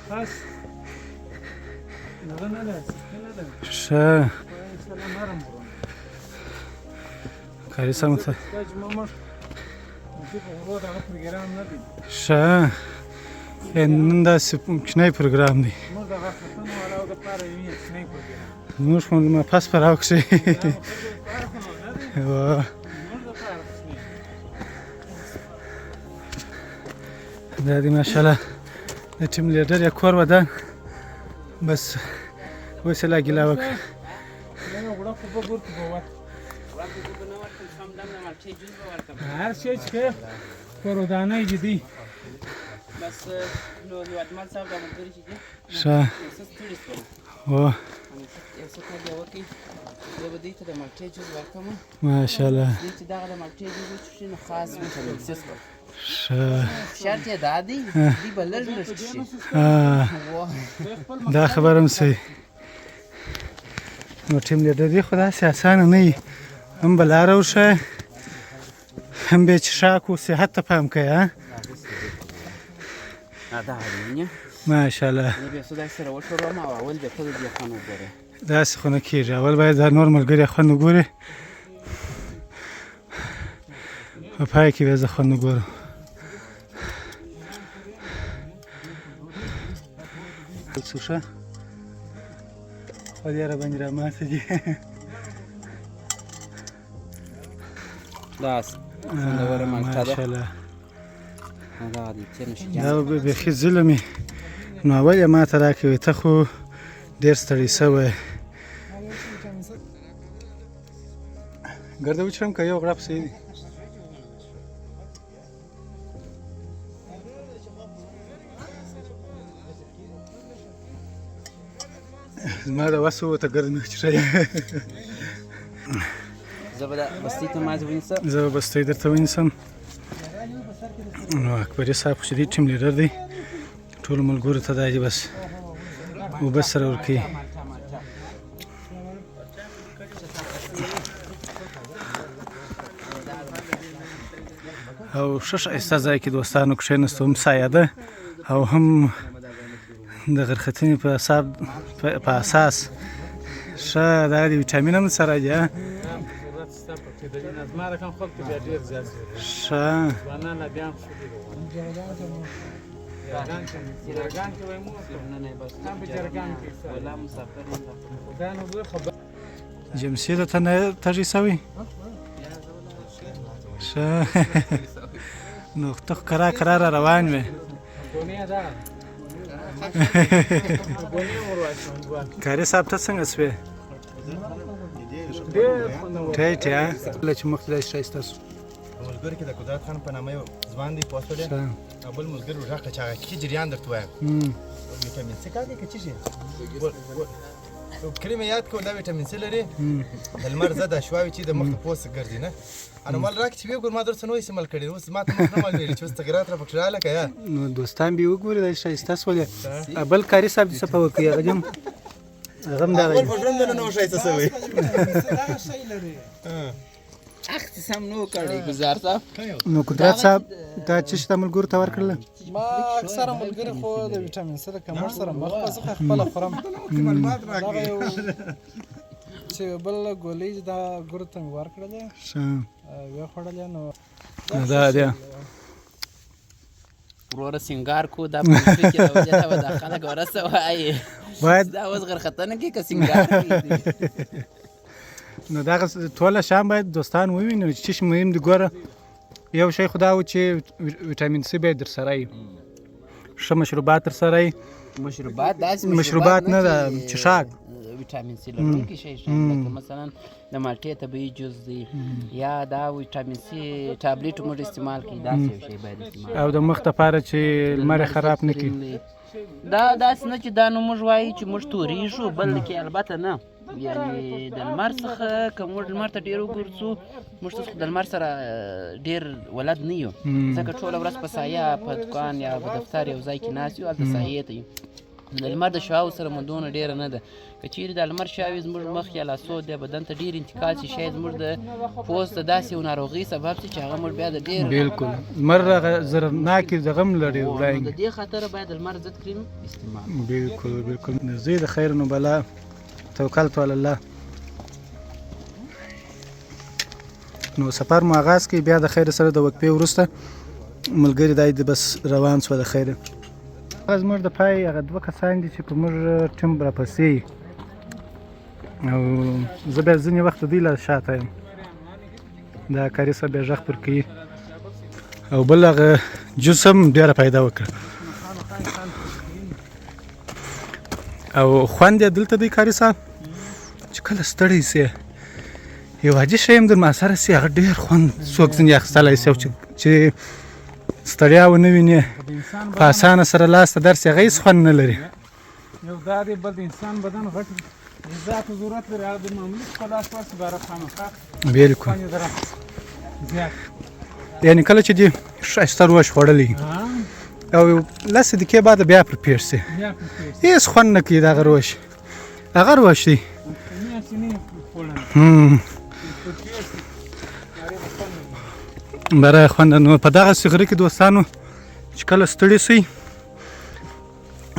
خاص ښه کاري صاحب ښه نن داسې کوچنی پروګرام دی زموږ خو ماپس په راوکښې دا دی ماشاءالله د ټیم لیډر یا کور ودان بس اوس یې لا ګیله وکړه هر شی چې کور ودانۍ دي دی بس نو هیوادمل صاحب د ملګري چې دي ښه څه ستړي شول او یو څه کار یې وکړي زه به دوی ته د مالټې جوز ورکړم ماشاءالله دوی چې دغه د مالټې جوز وڅښي نو خاص ویټامین سي څښي ښه شرط یې دا دی دوی به لږ لږ څښي دا خبره هم صحیح نو ټیم لیډري خو داسې اسانه نه وي هم به لاره وښایه هم به یې څښاک و صحت ته پام کوي دا اړینه ماشاءالله زه بیا څه داسې سره وښوروم او اول بیا ته د دې خوند وګورې داسې خو نه کېږي اول باید دا نور ملګري خوند وګوري په پای کې بیا زه خوند وګورم څه ښه خو دې راباندې راماته دي دا خوندوره مالټه ده ماشاءالله دا دی چې نشي دا به بیخي ظلم وي نو اول یې ماته راکوي ته خو ډېر ستړی سوی ګرده وچرم که یو غړپ صحیح دی زما د وس ووته ګرد مې وچرئ زه به دا بستۍ ته مازې ونیسم زه به بستۍ درته ونیسم نو اکبري صاحب خو چې دی ټیم لیډر دی ټولو ملګرو ته دا دي بس اوبه سره ورکوي او ښه ښایسته ځای کې دوستانو کښېناستو هم سایه ده او هم د غرختنې په اساس ښه دا د ویټامین هم سره دي زما رقم خلک بیا ډېر زیات ښه ځوانان لا بیا هم ښه دي جرګان کې وایي مو هم په جرګان کې ولا مسافر یم دا نو زه خبر جمسي ته نه تږی سوی ښه نو ته خو کرار را روان وې دنیا دا کاري صاحب ته څنګه سوې ټیټ یا کله چې مخکې داسې ښایسته سو ملګري کې د قدرت خان په نامه یو ځوان دی پوه شولې او بل ملګري ورغ کړه چې هغه کې جریان درته وایم ویټامین سي کار دی که څه شي کلمه یاد کړه دا ویټامین سي لري د لمر ضد اشواوې چې د مخ د پوست ګرځي نه انا مال راکړه چې وګور ما درته نو استعمال کړی اوس ما ته نه معلومېږي چې اوس تغیرات را پکې راغله که یا نو دوستان به وګوري دا ښایسته سولې بل کاري صاحب دې څه په وکړي هغه هم دغه په ژوند نه نو ښایسته سوی اخ سم نو کړی گزار صاحب نو قدرت صاحب دا چې شته ملګرو ته ورکړل ما اکثره ملګري خو د ویټامین سي د کمښت سره مخ په ځکه خپله خورم دغه یو چې بل ګولۍ دا ګورو ته مې ورکړلې ویې خوړلې نو دا دی وروره سینګار کو دا په کې راوځي دا خلک ورسه وایي باید دا اوس غرختنه کې که سینګار کوي نو دغه ټوله شام باید دوستان وویني چې څه مهم دي ګوره یو شی خو دا و چې ویټامین سي باید درسره وي ښه مشروبات درسره وي مشروبات داسې مشروبات نه ده څښاک ویټامین سي لرونکي شی لکه مثلا د مالټې طبیعي جوز دی یا دا ویټامین سي ټابلیټ موږ استعمال کړي داسې یو شی باید استعمال او د مخ دپاره چې لمر یې خراب نه کړي دا داسې نه چې دا نو موږ وایو چې موږ تورېږو بلکې البته نه یعنې د لمر څخه که موږ لمر ته ډېر وګرځو موږ څه د لمر سره ډېر ولد نه یو ځکه ټوله ورځ په سایه په دوکان یا په دفتر یو ځای کې ناست یو هلته سایې ته یو د لمر د شعاو سره مو دونه ډېره نه ده که چیرې د لمر شعاوې زموږ مخ یا لاسو د بدن ته ډېر انتقال شي شاید زموږ د پوست د داسې یو ناروغۍ سبب شي چې هغه موږ بیا د ډېر بالکل لمر هغه ضررناکې د غم لري د وړاندې دې خاطره باید د لمر ضد کریم استعمال بالکل بالکل زه د خیر نو بلا توکلت علی الله نو سفر مو آغاز کړي بیا د خیر سره د وقفې وروسته ملګري دای د بس روان شو د خیر زموږ د پای هغه دوه کسان دي چې په موږ ټیم راپسې او زه بیا ځینې وخت دوی له شاته یم دا کاري صاحب بیا غږ پر کوي او بل هغه جوس هم بیا را پیدا وکړه او خوند یې دلته دی کاري صاحب چې کله ستړی سي یو عادي شی هم در ما سره سي هغه ډېر خوند څوک ځینې اخیستلی سي چې ستړیا ونه ویني په اسانه سره لاس ته درسي هغه هېڅ خوند نه لري یو دا دی بل د انسان بدن غټ غذا ته ضرورت لري هغه د معمولي په لاس ورسې باره خامخا بالکل خوند یې زیات یعنې کله چې دې ښایسته روش خوړلی او لس دقیقې بعد بیا پر پیښ سي بیا په پیښ هېڅ خوند نه کوي د هغه روش هغه روش دی میاشتې نه یې خوړلی برای خوند نو په دغسې غره کې دوستانو چې کله ستړي سئ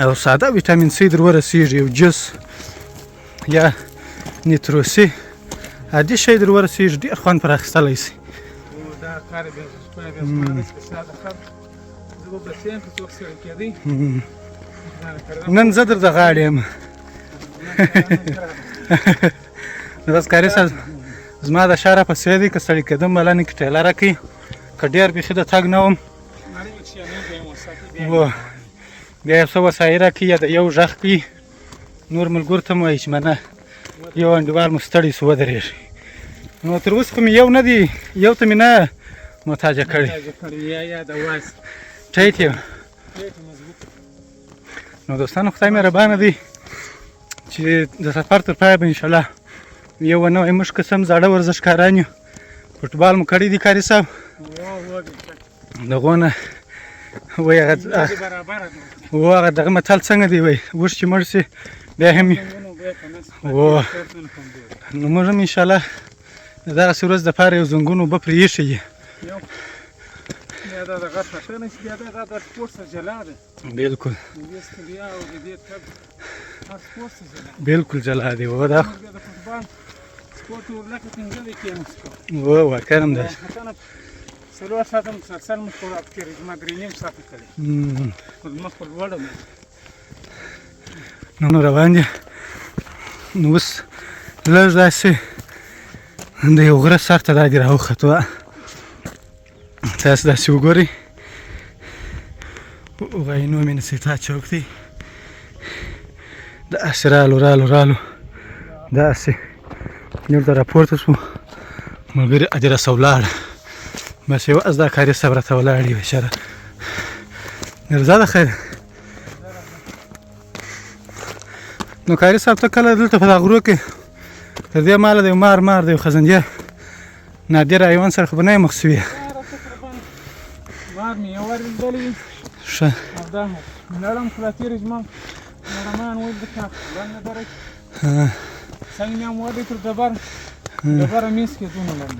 او ساده ویټامین سي در ورسېږي یو جوس یا نیتروسي عادي شی در ورسېږي ډېر خوند پر اخیستلی سي دا کار بیا شپه بیا زما ده چې ساده خر زه به بسیم که څوک سره کېدی نن زه در د غاړې یم نو بس کاري صاحب زما د شا راپسې دی که ستړي کېدم بله نه کې ټیله راکوي که ډېر بیخي د تګ نه وم بیا یو څه وسایل راکوي یا د یو غږ کوي نور ملګرو ته مو وایي چې منه یو انډیوال مو ستړی سو ودرېږي نو تر اوسه خو مې یو نه دی یو ته مې نه محتاجه کړی ټیټ یم نو دوستانو خدای مهربانه دی چې د سفر تر پایه به انشاءالله یو نوی موږ قسم زاړه ورزشکاران یو فوټبال مو کړی دی کاري صاحب دغو نه وایي هغه دغه متل څنګه دی وایي اوښ چې مړ سي بیا هم نو موږ هم انشاءالله د دغسې ورځ دپاره یو زنګون اوبه پرې ایښی دي بیا دا د غټ خټه نه شي بیا دا د سپورټ سره جلا ده بالکل د دې ستړیا او د دې تګ هر سپورټ سره جلا بالکل جلا دی و دا د فوټبال سپورټ ورلکه څنګه دی کېناست و واقعا هم دی څلور ساعته مسلسل موږ په رات کې زما درې نیم ساعته کړی خو مخ په لوړه نو روان دي نو اوس لږ داسې د یو غره سر ته دا دې راوختو تاسو داسې وګورئ وایي نو مې نصیحتا چوک دی داسې رالو داسې دلته راپورته شو ملګري ادرسه ولاړه بس یو از دا کاري صاحب راته ولاړ دی بېچاره رضا ده خیر نو کاري صاحب ته کله دلته په دا غرو کې تر دې ماله د یو مار د یو خزندیه نادر حیوان سره خو به نه یې مخ سوي مار مې یو وار لیدلی ښه او دا لړم خو راتېرې زما نړمان ویل د کاک وړاندې درک څنګ مې هم ودی تر ډبره میز کې دونه لرم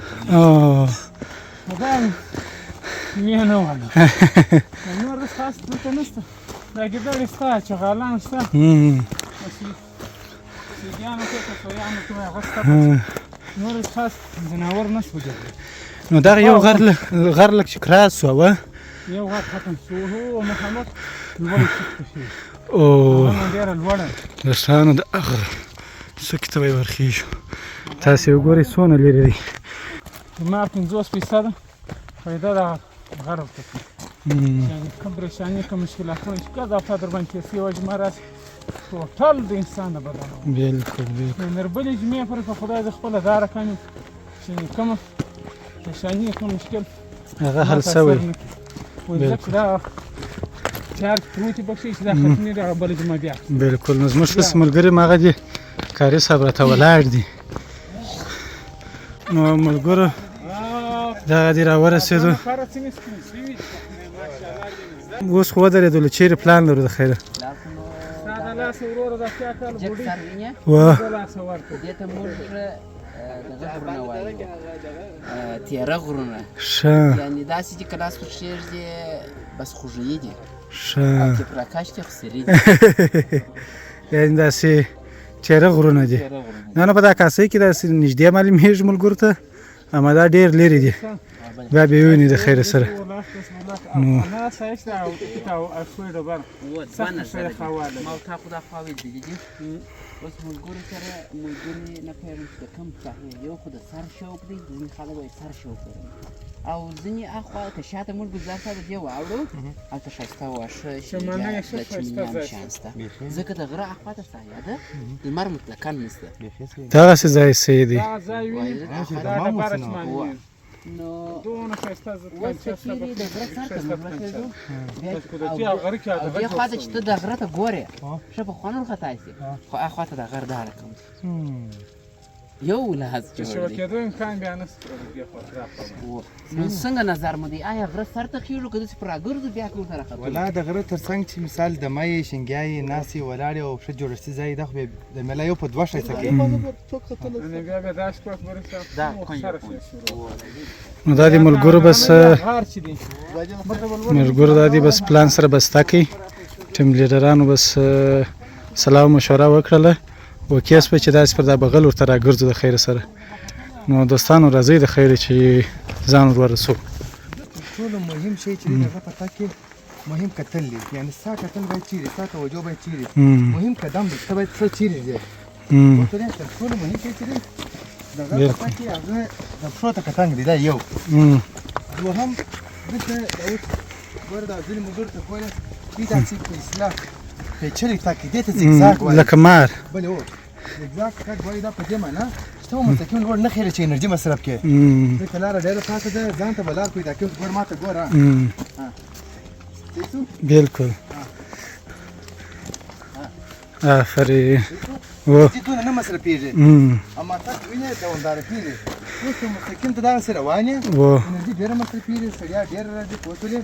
خو دا مې نه واله نور د خاص دلته نشته دا ګیدړې شته چغالان شته سیګیانو کې که سویانو کې هغه شته نور خاص ځناور نه شو نو دغه یو غر لږ چې کراس شو یو غر ختم شو هو محمد لوړې چیکته شي هغه ډېره لوړه دوستانو د هغه څوکې ته به یې ورخېږو تاسې وګورئ څونه لرې دی زما 50% فایده دغه غر ورته کوي یعنې کوم پریشاني کوم مشکلاتونه چې کله افته در باندې کیسې وجمه راسي ټوټل د انسان د بدن بالکل نو بلې جمعې پورې که خدای زه خپله دا رقم یم چې کومه پریشاني کوم مشکل هغه حل سوی ځکه دا چارج پروت یې پکښې چې دا ختمېږي هغه بله جمعه بیا بالکل نو زموږ ښه ملګري هم هغه دي کاري صاحب راته ولاړ دي نو ملګرو دغه دې راورسېدو اوس خو ودرېدلو چیرې پلان لرو د خیره دا د لاسه وروره دا اتیا کاله جګ بوډۍ سر وینې و د لاسه ورکړه دې ته موږ دغه غرونه وایو تیاره غرونه ښه یعنې داسې چې که لاس ورکېږدي بس خوږوي دي ښه او چې پر راکش دي خو سري دي یعنې داسې تیاره غرونه دي تیاره غرونه نه په دا کاسۍ کې داسې نږدې معلومېږي ملګرو ته اما دا ډېر لرې دي بیا به یې وویني د خیره سره انا سایست او اشوي ډبر دوه نظره دي ما او تا خو دا خوا ولیدلې دي اوس ملګرو سره ملګري نه پوهېږم چې د کوم ساحې یو خو د سر شوق دی ځینې خلک وایي سر شوق لري او ځینې اخوا که شاته موږ ګلزار صاحب دې واوړو هلته ښایسته واښه شمالنۍ د چمنیانو شیان شته ځکه د غره اخوا ته ساحه ده لمر مطلقا نشته دغسې ځای صحیح دی دا ځای ویني دا ډبره چې معلومېږي نو دونه ښایسته اوس که چیرې د غره سر ته موږ رسېږو د دې غره کې او دې خوا ته چې ته د غره ته ګورې ښه په خوند ورخطا شي خو اخوا ته د غر دا رقم دی یو لحظ چې شو جوړ دی کېدو امکان بیا نشته د دې خوا نو څنګه نظر مو دی آیا غره سر ته خېږو که داسې پر راګرځو بیا که ورته راختو ولا د غره تر څنګ چې مثال د مای شینګیايي ناسې ولاړې او ښه جوړښتي ځای ده خو بیا د مېله یو په دوه ښایسته کوي نو بیا دا شپږ ورسه دا نو دا د ملګرو بس هار چې دی ملګرو دا دی بس پلان سره بسته کوي ټیم لیډرانو بس سلام مشوره وکړله وکې شوه چې داسې پر دا بغل ورته راګرځو د خیره سره نو دوستانو راځئ د خیره چې ځان ور ورسو ټولو مهم شی چې دغه په تا کې مهم کتل دی یعنې ستا کتل باید چیرې ستا توجه باید چیرې مهم قدم دی ته باید څه چیرې دی ورته تر ټولو مهم شی چې دی دغه په تا کې هغه د پښو ته کتنګ دی دا یو دوهم دلته دا اوس ګوره دا ځینې ملګرو ته ګوره دوی داسې په اصلاح پیچلې تګ دې ته زیګزاګ وایي لکه مار بلې هو زیګزاګ تګ وایي دا په دې معنا چې ته مستقیم لوړ نه خیره چې انرژي مصرف کړې ځکه لاره ډېره پاکه ده ځان ته به لار پیدا کړې ګوره ما ته ګوره بالکل آفرین و دونه نه مصرفېږي اما تګ وینې دوامداره کېږي اوس ته مستقیم ته دغسې روان یې انرژي ډېره مصرفېږي ستړیا ډېره راځي پوه شولې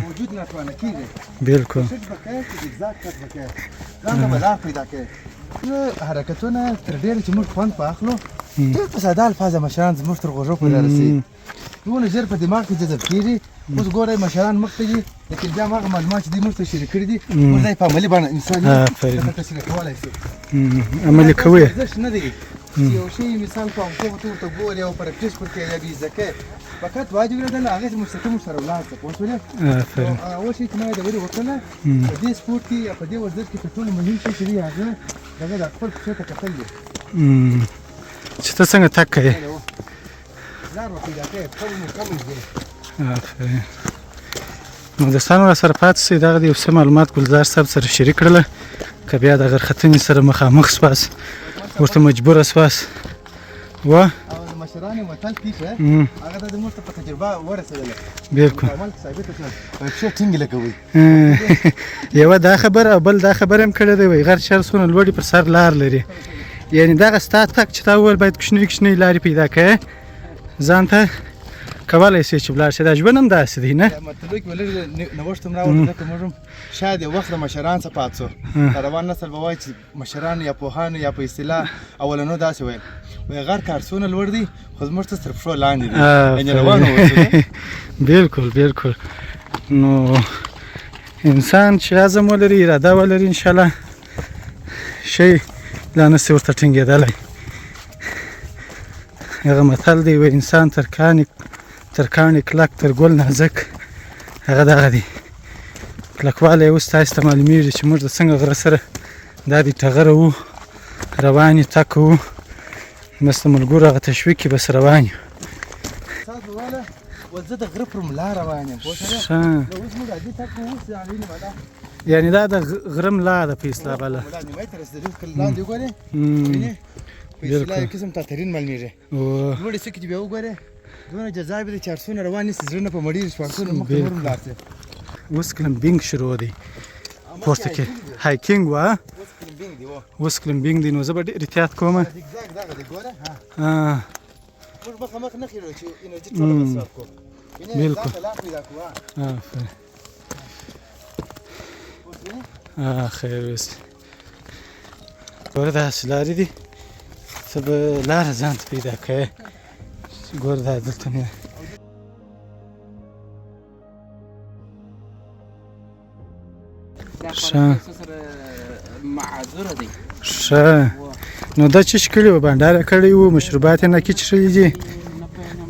وجود ناتوانه کېږي بالکل شک به کوې چې زیګزاګ تګ به کوې ځان ته به لار پیدا کوې حرکتونه تر ډېره چې موږ خوند په اخلو ډېر په ساده الفاظه مشران زموږ تر غوږو پورې رسوي دونه ژر په دماغ کې جذب کېږي اوس ګورئ مشران مخته دي لیکن بیا هماغه معلومات چې دوی موږ ته شریک کړي دي موږ دا یې په عملي بڼه انسان یې تشریح کولی شو عملي کوئ ارزښت نه دی چې یو شی مثال کوم څوک ته ورته ګورې او پرکټیس ورکوې یا به یې زده کوې فقط واجب نه ده له هغې مستقیم ورسره ولاړ شه پوه شولې اول شی چې ما د ورې وکړله په دې سپورټ کې یا په دې ورزش کې تر ټولو مهم شی چې دی هغه دغه د خپل پښو ته کتل دی چې ته څنګه تګ کوې لار به پیدا کوې پښه به مو کم دی آفرین نو دوستانو راسره پاتې شئ دغه د یو څه معلومات ګلزار صاحب سره شریک کړله که بیا د غرختنې سره مخامخ سواست ورته مجبوره سواست و او د مشرانو متل کیسه هغه د موږ ته په تجربه ورسېدله بالکل عمل ثابته شوه پښې ټینګې لګوئ یوه دا خبره او بل دا خبره هم کړې دی وایي غر چې هر څونه لوړې پر سر لار لري یعنې دغه ستا تګ چې تا وویل باید کوچنۍ کوچنۍ لارې پیدا کوې ځان ته کولی شې چې ولاړ شې دا ژوند هم داسې دی نه مطلب کې ولې نوښت هم راوړو ځکه موږ هم شاید یو وخت د مشران څخه پات شو روان نسل به وایي چې مشران یا پوهانو یا په اصطلاح اولنو داسې ویل وایي غر که هر څونه لوړ دی خو زموږ ته تر پښو لاندې دی یعنې روان اوسو بالکل بالکل نو انسان چې عزم ولري اراده ولري انشاءالله شی لا نسي ورته ټینګېدلی هغه متل دی وایي انسان تر کاڼي کلک تر ګل نازک هغه دغه دی کلکوالی اوس تاسې ته معلومیږي چې موږ د څنګه غره سره دا دی ټغره وو روان یو تګ کوو بس د ملګرو هغه تشویق کې بس روان یو استاد وویله وایي زه د غره پر ملا روان یم پوه شوې ښه نو اوس موږ عادي تګ کوو اوس عالي ملا یعنې دا د غره ملا ده په اصطلاح بله ملا نیمایي ته رسېدلي کله لاندې وګورې وینې په اصطلاح یو قسم تاترین معلومېږي لوړې څوکې چې بیا وګورې دونه جذابې دي چې هر څونه روان نیسي زړه نه په مړېږي شپاړسونه مخکې نور هم لاړ شي اوس کلمبینګ شروع دی پورته کې هایکینګ وه اوس کلمبینګ دی اوس کلمبینګ دی نو زه به ډېر احتیاط کوم زیګزاګ دغه دی ګوره موږ مخامخ نه خېرو چې انرژي ټوله مصرف کړو بالکل ځان ته لار پیدا کړو آفرین خیر اوس ګوره داسې لارې دي ته به لاره ځان ته پیدا کوې ګوره دا دلته نه ښه معذوره دی ښه نو دا څه شي کړي وو بانډار یې کړی وو مشروبات یې نکي څښلي دي نه پوهېږم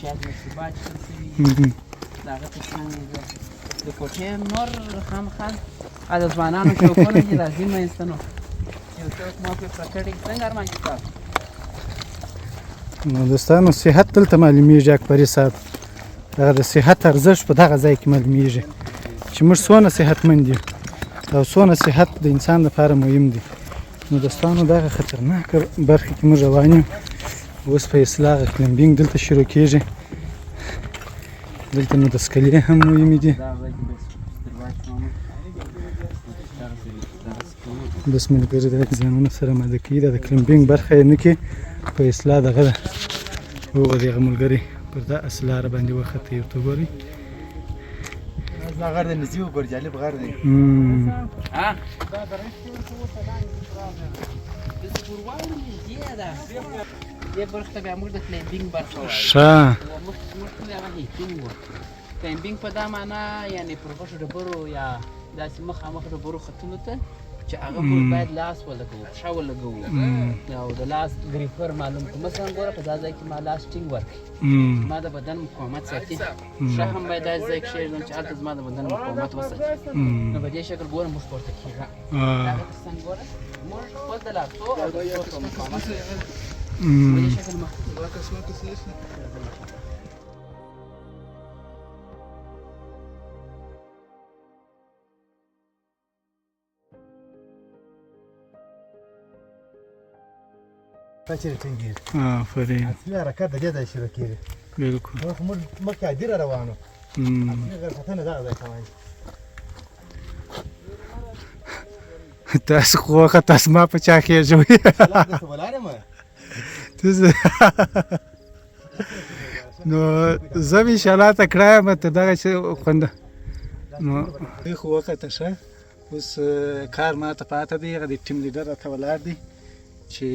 شاید مشروبات څښل شوي د هغه تر څنګ د کوټې نور خامخا د ځوانانو چوکونه دي راځي منځته نو یو څوک ما پرې پرته دی څنګه ارمان چې تاسو نو دوستانو صحت دلته معلومیږي اکبري صاحب دغه د صحت ارزښت په دغه ځای کې معلومیږي چې موږ څونه صحتمند یو او څونه صحت د انسان لپاره مهم دی نو دوستانو دغه خطرناکه برخه کې موږ روان یو اوس په اصلاح کلمبینګ دلته شروع کیږي دلته نو د سکلې هم مهمې دي بس ملګري دا ځانونه سره ماده کوي دا د کلمبینګ برخه یې نه کې په اصلاح دغه ده هغه دغه ملګري پر دا اصلاح را باندې وخته یو ته ګورئ دا غر د نزیو ګور جالب غر دی دې برخه ته بیا موږ د کلمبینګ برخه وایو ښه موږ ټول هغه هیکینګ وو کلمبینګ په دا معنا یعنې پر غوښو ډبرو یا داسې مخامخ ډبرو ختلو ته چې هغه موږ باید لاس ولګوو پښه ولګوو او د لاس ګریفر معلوم کړو مثلا ګوره په دا ځای کې ما لاس ټینګ ورکړي ما د بدن مقاومت ساتي پښه هم باید داسې ځای کې کښېږدم چې هلته زما د بدن مقاومت وساتي نو په دې شکل ګوره موږ پورته کېږو د هغه تر څنګ ګوره موږ خپل د لاسو او د پښو په مقاومت په دې شکل مخکې چیرې ټینګېږي آفرین اصلي حرکت د دې ځای شروع کېږي بالکل موږ مخکې عادي را روانو اصلي غرختنه دغه ځای کوي تاسو خو وخت تاسو ما په چا خېږوئ داسې ولاړ یم نو زه مې انشاءالله تکړه یم ته دغه چې خوند نو دوی خو وخته ښه اوس کار ماته پاته دی هغه د ټیم لیډر راته ولاړ دی چې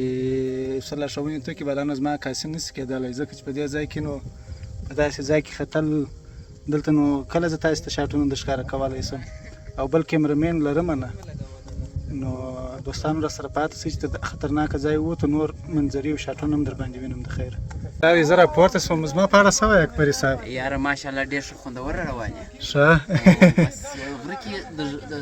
څه لارښوونې ته کې بلانه زما کاسې نشي کېدلی ځکه چې په دې ځای کې نو په داسې ځای کې ختل دلته نو کله زه تاسو ته شاټونه د ښکاره کولی شم او بل کیمرمین لرم نه نو دوستانو را سره پاتې شئ چې د خطرناکه ځای ووتو نور منظرې او شاټونه هم در باندې وینم د خیره دا زه راپورته شوم زما په اړه څه وایې اکبري صاحب یاره ماشاءالله ډېر ښه خوندوره روان یې ښه بس غره کې د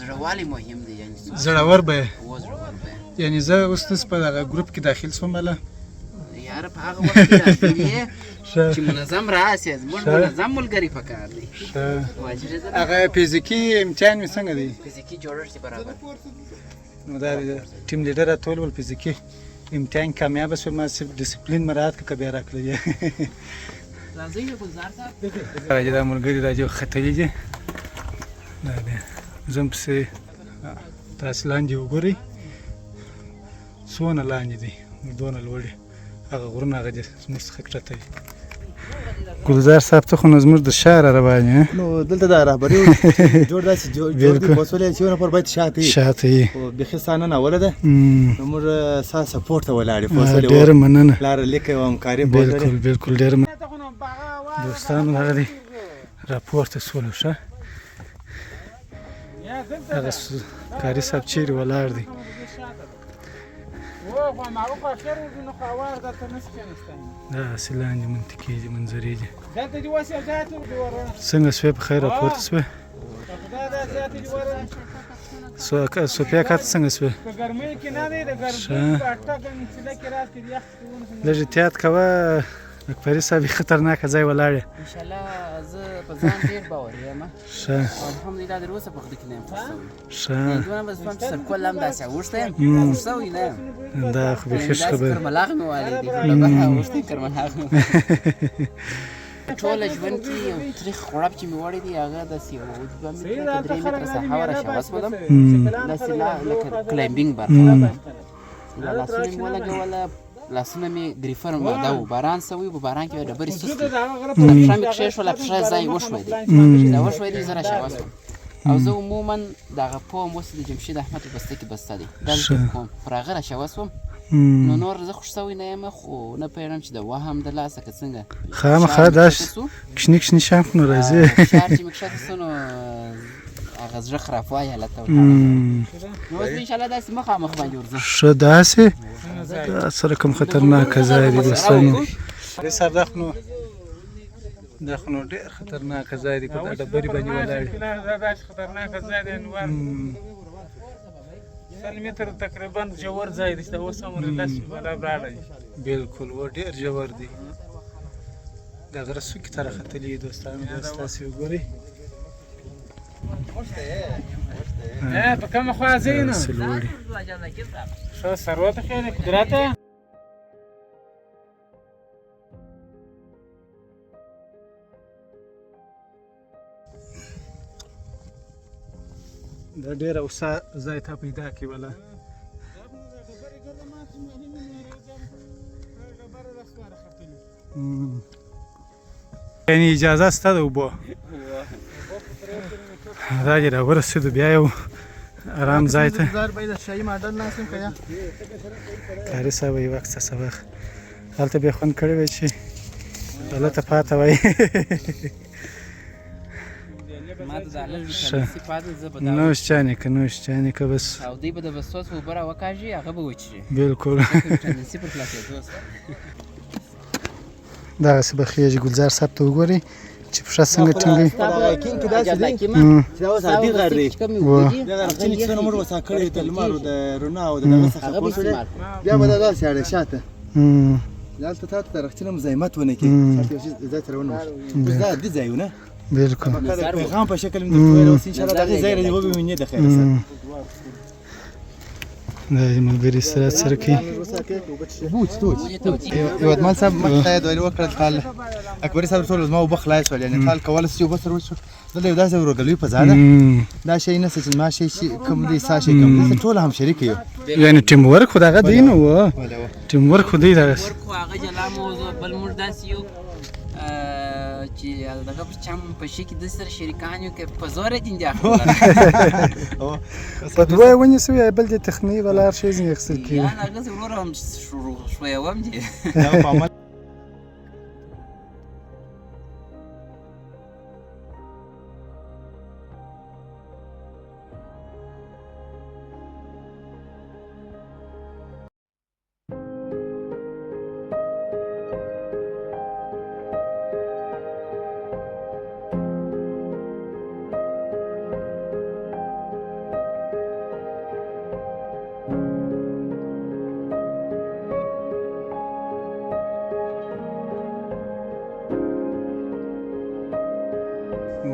زړهوالي مهم دی یعنې زړور به یې زړور به یعنې زه اوس داسې په دغه ګروپ کې داخل شوم هله یاره په هغه وخت کې داخل یې چې منظم راسې زموږ منظم ملګري پکار دی هغه فزیکي امتحان مې څنګه دی فزیکي جوړښت برابر نو دا ټیم لیډر راټول ول فزیکي امتحان کامیابه شول ما صرف ډسپلین مراعات کړه که بیا راکړی راځئ ګلزار صاحب دا ملګري دا جو ختلي دي دا بیا زه پسې تاسو لاندې وګورئ څونه لاندې دي دونه لوړې هغه غرونه هغه دي زموږ څخه کښته دي ګلزار صاحب ته خو نو زموږ د شا را روان یې نو دلته دا رهبري جوړ داسې جوړ دي مسؤلیت چې یو نفر باید شاته وي شاته یي خو بیخي ستا نن اوله ده نو موږ ستا سپورټ ته ولاړ یو ډېره مننه لاره لیکه او همکاري بالکل بالکل ډېره دوستانو هغه دی راپورته شولو ښه هغه کاري صاحب چیرې ولاړ دی دا هسې لاندې منطقې دي منظرې دي څنګه سوې په خیر راپورته سوې صوفیا کاته څنګه سوې ښه لږ احتیاط کوه اکبري صاحب خطرناکه ځای ولاړ یې انشاءالله زه په ځان ډېر باور یم ښه الحمدلله تر اوسه په خدای کې نه یم خوښ شوی ښه دونه به زما چې سرکول هم داسې اوښتی یم خوښ شوی نه یم دا خو بیخي ښه خبره کرملاغ مې والی دي خوله به اوښتی کرملاغ ټوله ژوند کې یو تریخ غړپ چې مې وړی دی هغه داسې یو 2 متره 3 متره ساحه ورشوه شولم داسې لکه کلایمبینګ برخه لاسونه مې ولګوله لاسونه مې ګریفر ماده و باران سوی په باران کې ډبرې سوستې پښه مې کښېښوله پښه ځای وشوی دی دا وشوی دی زه راشاوه شوم او زه عموما دغه پوم اوس د جمشید احمد په بسته کې بسته دی دا زه کوم پر هغه راشوه سوم نو نور زه خوش سوی نه یم خو نه پوهېږم چې د وهم د لاسه که څنګه خامخا داسې کشني کشني شانک نو راځي فشار چې مې کښته سو نو هغه زړه خرافوای حالت ته نو اوس به انشاءالله داسې مخامخ باندې ورځم ښه داسې دا سره کوم خطرناکه ځای دی دوستانو دا خو نو ډېر خطرناکه ځای دی که دا ډبرې باندې ولاړ وي دا داسې خطرناکه ځای دی انوار 100 متره تقریبا ژور ځای دی چې دا اوس هم داسې بلا براړی بالکل و ډېر ژور دی دا غره څوکې ته راختلي دي دوستانو داسې تاسې وګورئ په کومه خوا ځئ نو داسې لوړې ښه ثروت خیر قدرته دا ډېره اوسا ځای ته پیدا کړي ولا یعنې اجازه شته د اوبو دا چې راورسېدو بیا یو ارام ځای ته کاري صاحب یو وخت څه وخت هلته بیا خوند کړی وی چې هلته پاته وایي ما ته دا لږ ویټامین سي پاتې زه به دا نوش چانې که بس او دوی به د بسوس اوبه راوکاږي هغه به وچېږي بالکل ویټامین سي پر خلاصېدو دغسې به خېږي ګلزار صاحب ته وګورئ چې پښه څنګه ټینګوي کینګ داسې دی چې دا اوس عادي غر دی دغه رخچینې چې څونه موږ وسا کړی د لمر او د رڼا او د دغه څخه پورته بیا به دا داسې اړه شاته دلته تاسو ته رخچینه مزاحمت ونه کړي تاسو ځای سره ونه وشي دا دې ځایونه بالکل پیغام په شکل د کویل اوس ان شاء الله دغه ځای راځي وبوینې د خیر سره دا ملګری استراحت سره کوي یو ادمان صاحب مخته دوی وکړل کال اکبر صاحب ټول ما وب خلاص ول یعنی کال کول سې وب سره وشو دلته یو داسې ورګلوي په ځاده دا شی نه چې ما شي کوم دي سا شي کوم دي ټول هم شریک یو یعنی ټیم ورک خو دغه دی نو ټیم ورک خو دی دا خو هغه جلا موضوع بل موږ داسې یو چې دغه په چم په شي کې د سره شریکان یو کې په زور دي په دوه ونیسوي بل د تخني ولا هر شي ځنې اخیستل کېږي یا هغه ضرور هم شویوم دي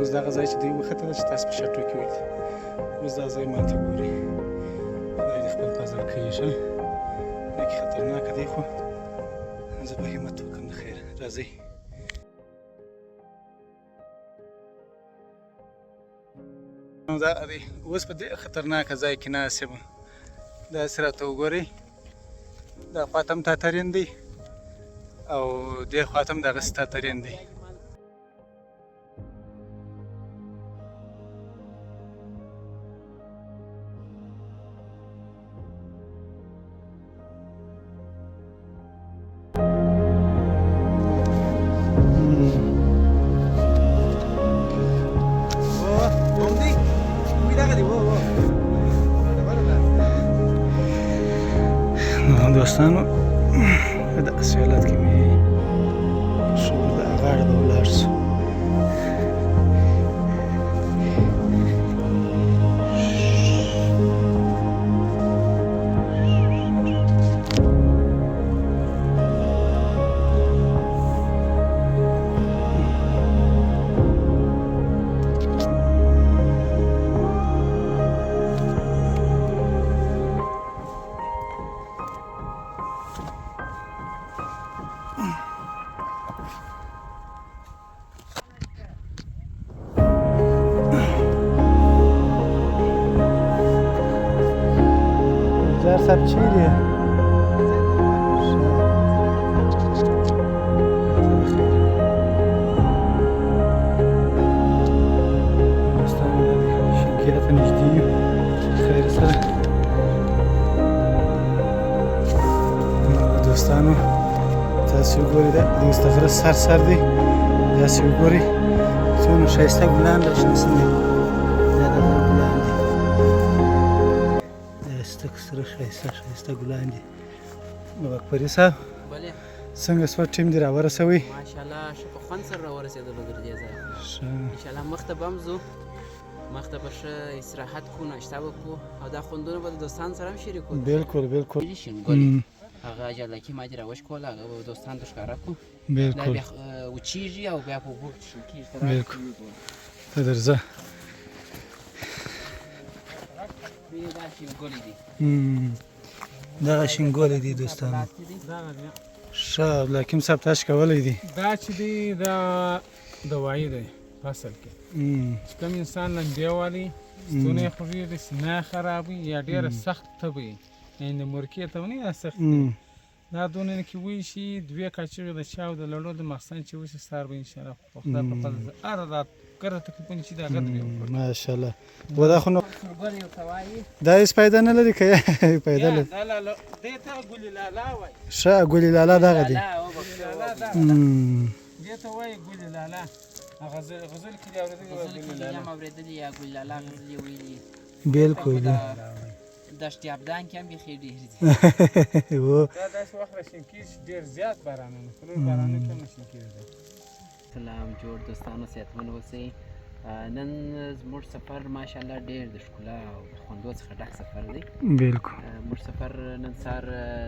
اوس دغه ځای چې دوی وختل چې تاسو په شټو کې ولید اوس دا ځای ماته ګوري خدای دې خپل فضل کوي ښه دا کې خطرناکه دی خو زه به همت وکړم د خیر راځئ دا دی اوس په دې خطرناکه ځای کې ناست یم داسې راته وګورئ دا خواته هم تاترین دی او دې خواته هم دغسې تاترین دی دوستانو په داسې حالت کې مې شو د غاړه به ولاړ شو صاحب چیرې دوستانو تاسو وګورئ دا د استغره سر دی داسې وګورئ څومره ښایسته ګلان راشنه شوي دا د غره ګلان دي داسې تک سره ښایسته ګلان دي نو اکبري صاحب بلې څنګه سوه ټیم دې راورسوئ ماشاءالله ښه په خوند سره راورسېدلو تر دې ځایه ښه انشاءالله مخته به هم ځو مخته به ښه استراحت کوو ناشته به کوو او دا خوندونه به د دوستانو سره هم شریکو بالکل بالکل شینګلې هغه جلکي ما دې راوشکول هغه به دوستانو ته ښکاره کړو دا بالکل بیا وچیږي او بیا په اوبو کې شین کېږي بالکل ته درځه دا شینګلې دي دغه شینګولې دي دوستانو ښه عبدالحکیم صاحب تاسو کولی دي دا چې دی دا دوایي دی فصل کې چې کوم انسان لمبې والي ستونی یې خوږېږي سینه یې خراب وي یا ډېره سخت تبه وي یعنې د مرکې ته ونی دا سخت دا دونه کې وایي شي دوې کاچوغې د چاو د لړو د مخصن چې وشي سار به انشاءالله په خدای په فضل هره دا کره تکلیفونه چې دا هغه ته به وکړو ماشاءالله و دا خو نو ګل یو ته وایي دا هېڅ پیدا نه لري که پیدا لري دا لاله دې ته ګلي لالا وایي ښه ګلي لالا دغه دی لالا دې ته وایي ګلي لالا غزل کې دې اورېدلي وایي ګلي لالا یم اورېدلي یا ګل لالا غزلې ویلي بالکل دشت ابدان کې هم بیخي ډېر دي و دا داسې وخت راشین کېږي چې ډېر زیات بارانونه په نور بارانونو کې هم راشین کېږي سلام جوړ دوستانو صحتمن اوسئ نن زموږ سفر ماشاءالله ډېر د ښکلا او د خوندو څخه ډک سفر دی بالکل موږ سفر نن سهار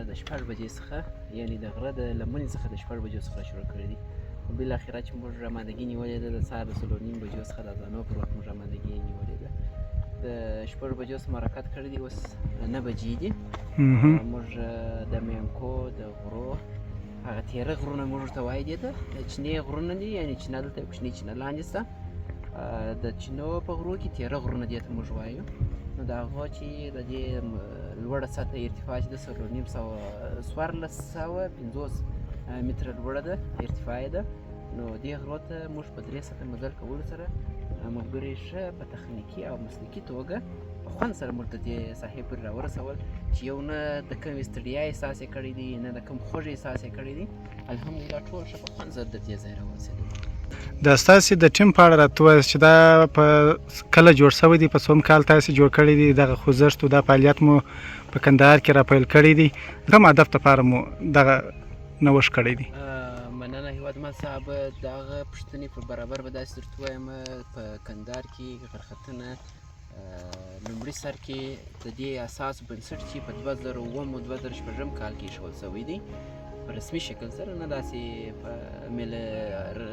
د 6 بجې څخه یعنې د غره د لمنې څخه د 6 بجو څخه شروع کړی دی خو بالاخره چې موږ رامندګي نیولې ده د سهار د 3:30 بجو څخه د اذانو پر وخت موږ رامندګي نیولې ده د 6 بجو څخه حرکت کړی دی اوس 9 بجې دي موږ د میانکو د غرو هغه تیره غرونه موږ ورته وایي دي ده چینې غرونه دي یعنې چینه دلته کوچنۍ چینه لاندې شته د چینو په غرو کې تیره غرونه دې ته موږ وایو نو د هغو چې د دې لوړه سطح ارتفاع چې د 1450 متره لوړه ده ارتفاع یې ده نو دې غرو ته موږ په 3 ساعته مزل کولو سره ملګري ښه په تخنیکي او مسلکي توګه په خوند سره موږ د دې ساحې پورې راورسول چې یو نه د کومې ستړیا احساس یې کړی دی نه د کوم خوږ احساس یې کړی دی الحمدلله ټول ښه په خوند سره د دې ځای راورسېدل دا ستاسې د ټیم په اړه راته ووایاست چې دا په کله جوړ شوی دی په څوم کال تاسې جوړ کړی دی دغه خوځښت او دا فعالیت مو په کندهار کې راپیل کړی دی کوم هدف دپاره مو دغه نوښت کړی دی مننه هیوادمل صاحب د هغه پوښتنې په برابر به داسې درته ووایم په کندهار کې غرختنه لومړي سر کې د دې اساس بنسټ چې په 2007 او 2006 کال کې ایښودل شوی دی په رسمي شکل سره نه داسې په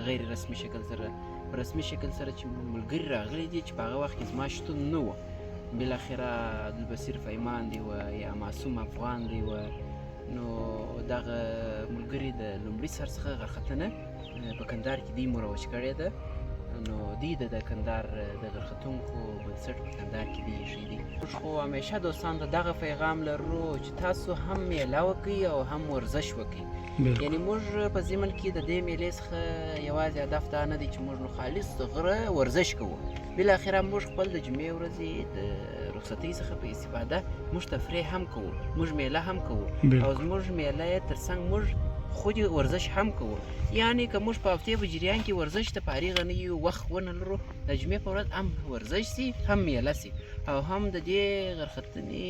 غیر رسمي شکل سره په رسمي شکل سره چې ملګري راغلي دي چې په هغه وخت کې زما شتون نه و بالاخره عبدالبصیر فیمان دی و یا معصوم افغان دی و نو دغه ملګري د لومړي سر څخه غرختنه په کندهار کې دوی مروج کړې ده نو دوی د کندهار د غرختونکو بنسټ په کندهار کې دی ایښی دی موږ خو همیشه دوستانو ته دغه پیغام لرو چې تاسو هم میله وکړئ او هم ورزش وکړئ یعنې موږ په ضمن کې د دې میلې څخه یوازې هدف دا نه دی چې موږ نو خالص د غره ورزش کوو بالاخره موږ خپل د جمعې ورځې د رخصتۍ څخه په استفاده موږ تفریح هم کوو موږ میله هم کوو او زموږ میله یې تر څنګ موږ خود ورزش هم کوو یعنی که موږ په هفتې په جریان کې ورزش ته فارغه نه یو وخت ونه لرو د جمعې په ورځ هم ورزش سي هم میله سي او هم د دې غرختنې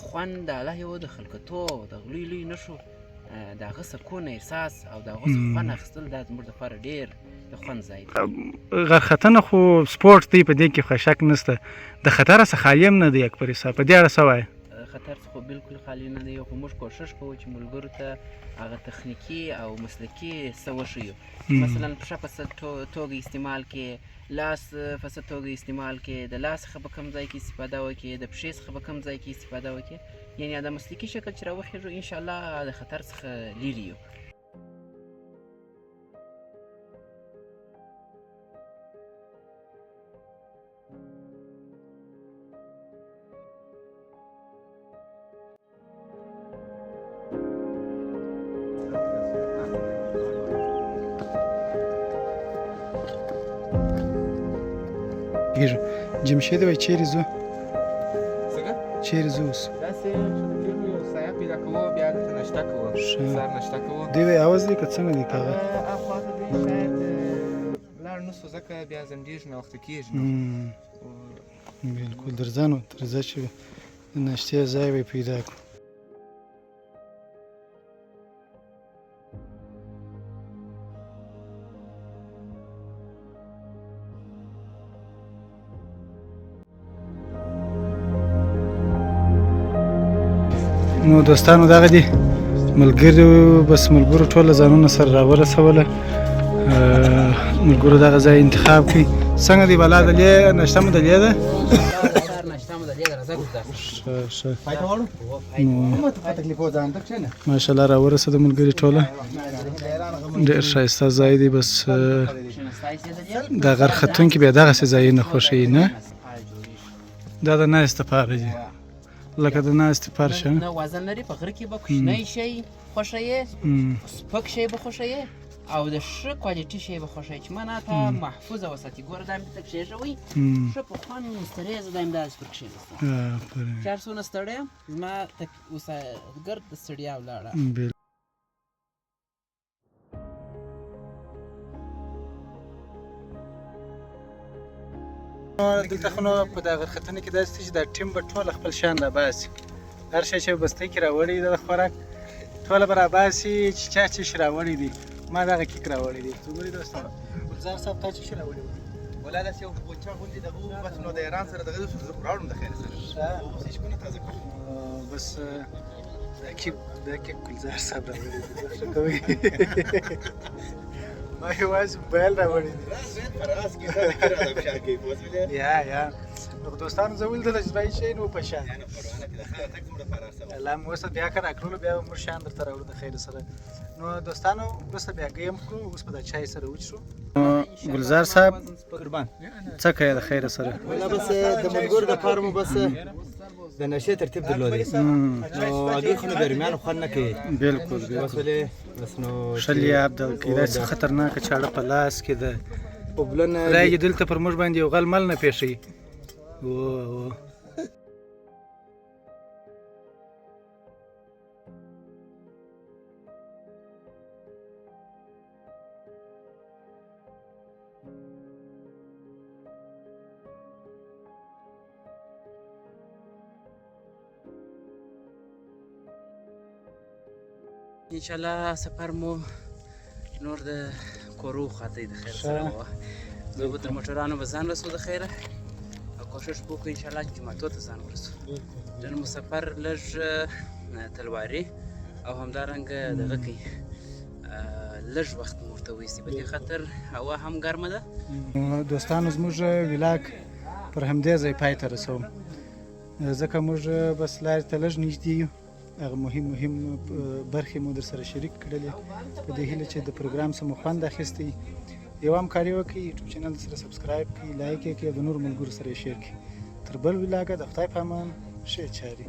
خوند د الله یو د خلقتو د لوی نښو د هغه سکون احساس او د هغه څخه خوند اخیستل دا زموږ دپاره ډېر د خوند ځای دی غرختنه خو سپورټ دی په دې کې خو شک نشته د خطر څخه خالي هم نه دی اکبري صاحب په دې اړه څه وایې خطر څخه بالکل خالي نه دی خو موږ کوشش کوو چې ملګرو ته هغه تخنیکي او مسلکي څه وښیو مثلا پښه په څه توګه استعمال کې لاس په څه توګه استعمال کې د لاس څخه په کوم ځای کې استفاده وکړي د پښې څخه په کوم ځای کې استفاده وکړي یعنې د مسلکي شکل چې راوخېږو انشاءالله د خطر څخه لرې یو جمشید وای چیرې ځو څنګه چیرې ځو اوس داسې یو سایه پیدا کوو بیا دلته ناشته ناشته کوو سهار ناشته کوو دی وی اواز دی که څنګه دی کاغه اخواته دی شاید لاړ نه سو ځکه بیا ځنډېږي ناوخته کېږي بالکل درځه تر ځه چې د ناشتې ځای به پیدا کړو نو دوستانو دغه دي ملګرو ټوله ځانونه سره راورسوله ملګرو دغه ځای انتخاب کړي څنګه دی بلا دلې ناشته مو دلې ده ښه ماشاءالله راورسېده ملګري ټوله ډېر ښایسته ځای دی بس د غر ختونکي بیا دغسې ځایونه خوښوي نه دا د ناستې لپاره دي لکه د ناستې فرش نه وزن لري په غره کې به کوچنی شی خوښوي سپک شی به خوښوي او د ښه کوالټي شی به خوښوي چې معنی ته محفوظه وساتي ګوره دا مې ته کښېږوئ ښه په خوند مستریزه دا همداسې پر کښېنسته چې هر څونه ستړی یم زما ګرد د ستړیا ولاړه دلته خو نو په دغه غرختنه کې داسې چې دا ټیم به ټوله خپل شان راباسي هر شی چې بستۍ کې راوړی د خوراک ټوله به راباسي چې چا څه شي راوړی دي ما دغه کیک راوړی دی ته ګورې دوستانو ګلزار صاحب تا څه شي راوړی و ولا داسې یو غوچا غوندې دغه و بس نو د ایران سره دغه زه خو راوړم د خیر سره اوس هېڅ کو نه تازه کړو بس دا کیک ګلزار صاحب راوړی دی ښه کوئ ما یوازې موبایل راوړی دی یا دوستانو زه ولیدله چې دا شی نو په شان الله مو وسه بیا که راکړلو بیا به موږ شیان درته راوړو د خیر سره نو دوستانو وروسته بیا ګیم کړو اوس به دا چای سره وڅښو ګلزار صاحب قربان څه کوې د خیر سره ولا بس د ملګرو دپاره مو بس د نشې ترتیب درلودی نو هګۍ خو نو درمیان خوند نه کوي بالکل بس ولې بس نو شلیاب دغه کې داسې خطرناکه چاړه په لاس کې ده اوبلنه خدای دې دلته پر موږ باندې یو غل مل نه پېښوي انشاءالله سفر مو نور د کورو خواته د خیر سره زه به تر موټرانو به ځان رسو د خیره او کوشش به وکړو انشاءالله چې جوماتو ته ځان ورسو نن مو سفر لږ تلواري او همدارنګه دغه کوي لږ وخت مو ورته ویستي په دې خاطر هوا هم ګرمه ده دوستانو زموږ ولاګ پر همدې ځای پای ته رسوم ځکه موږ بس لارې ته لږ نږدې یو هغه مهم برخې مو در سره شریک کړلې په دې هیله چې د پروګرام څخه مو خوند اخیستی یو همکاري وکړئ یوټیوب چینل سره سبسکرایب کړئ لایک یې کړئ د نورو ملګرو سره یې شیر کړئ تر بل ولاګه د خدای په امان ښې چارې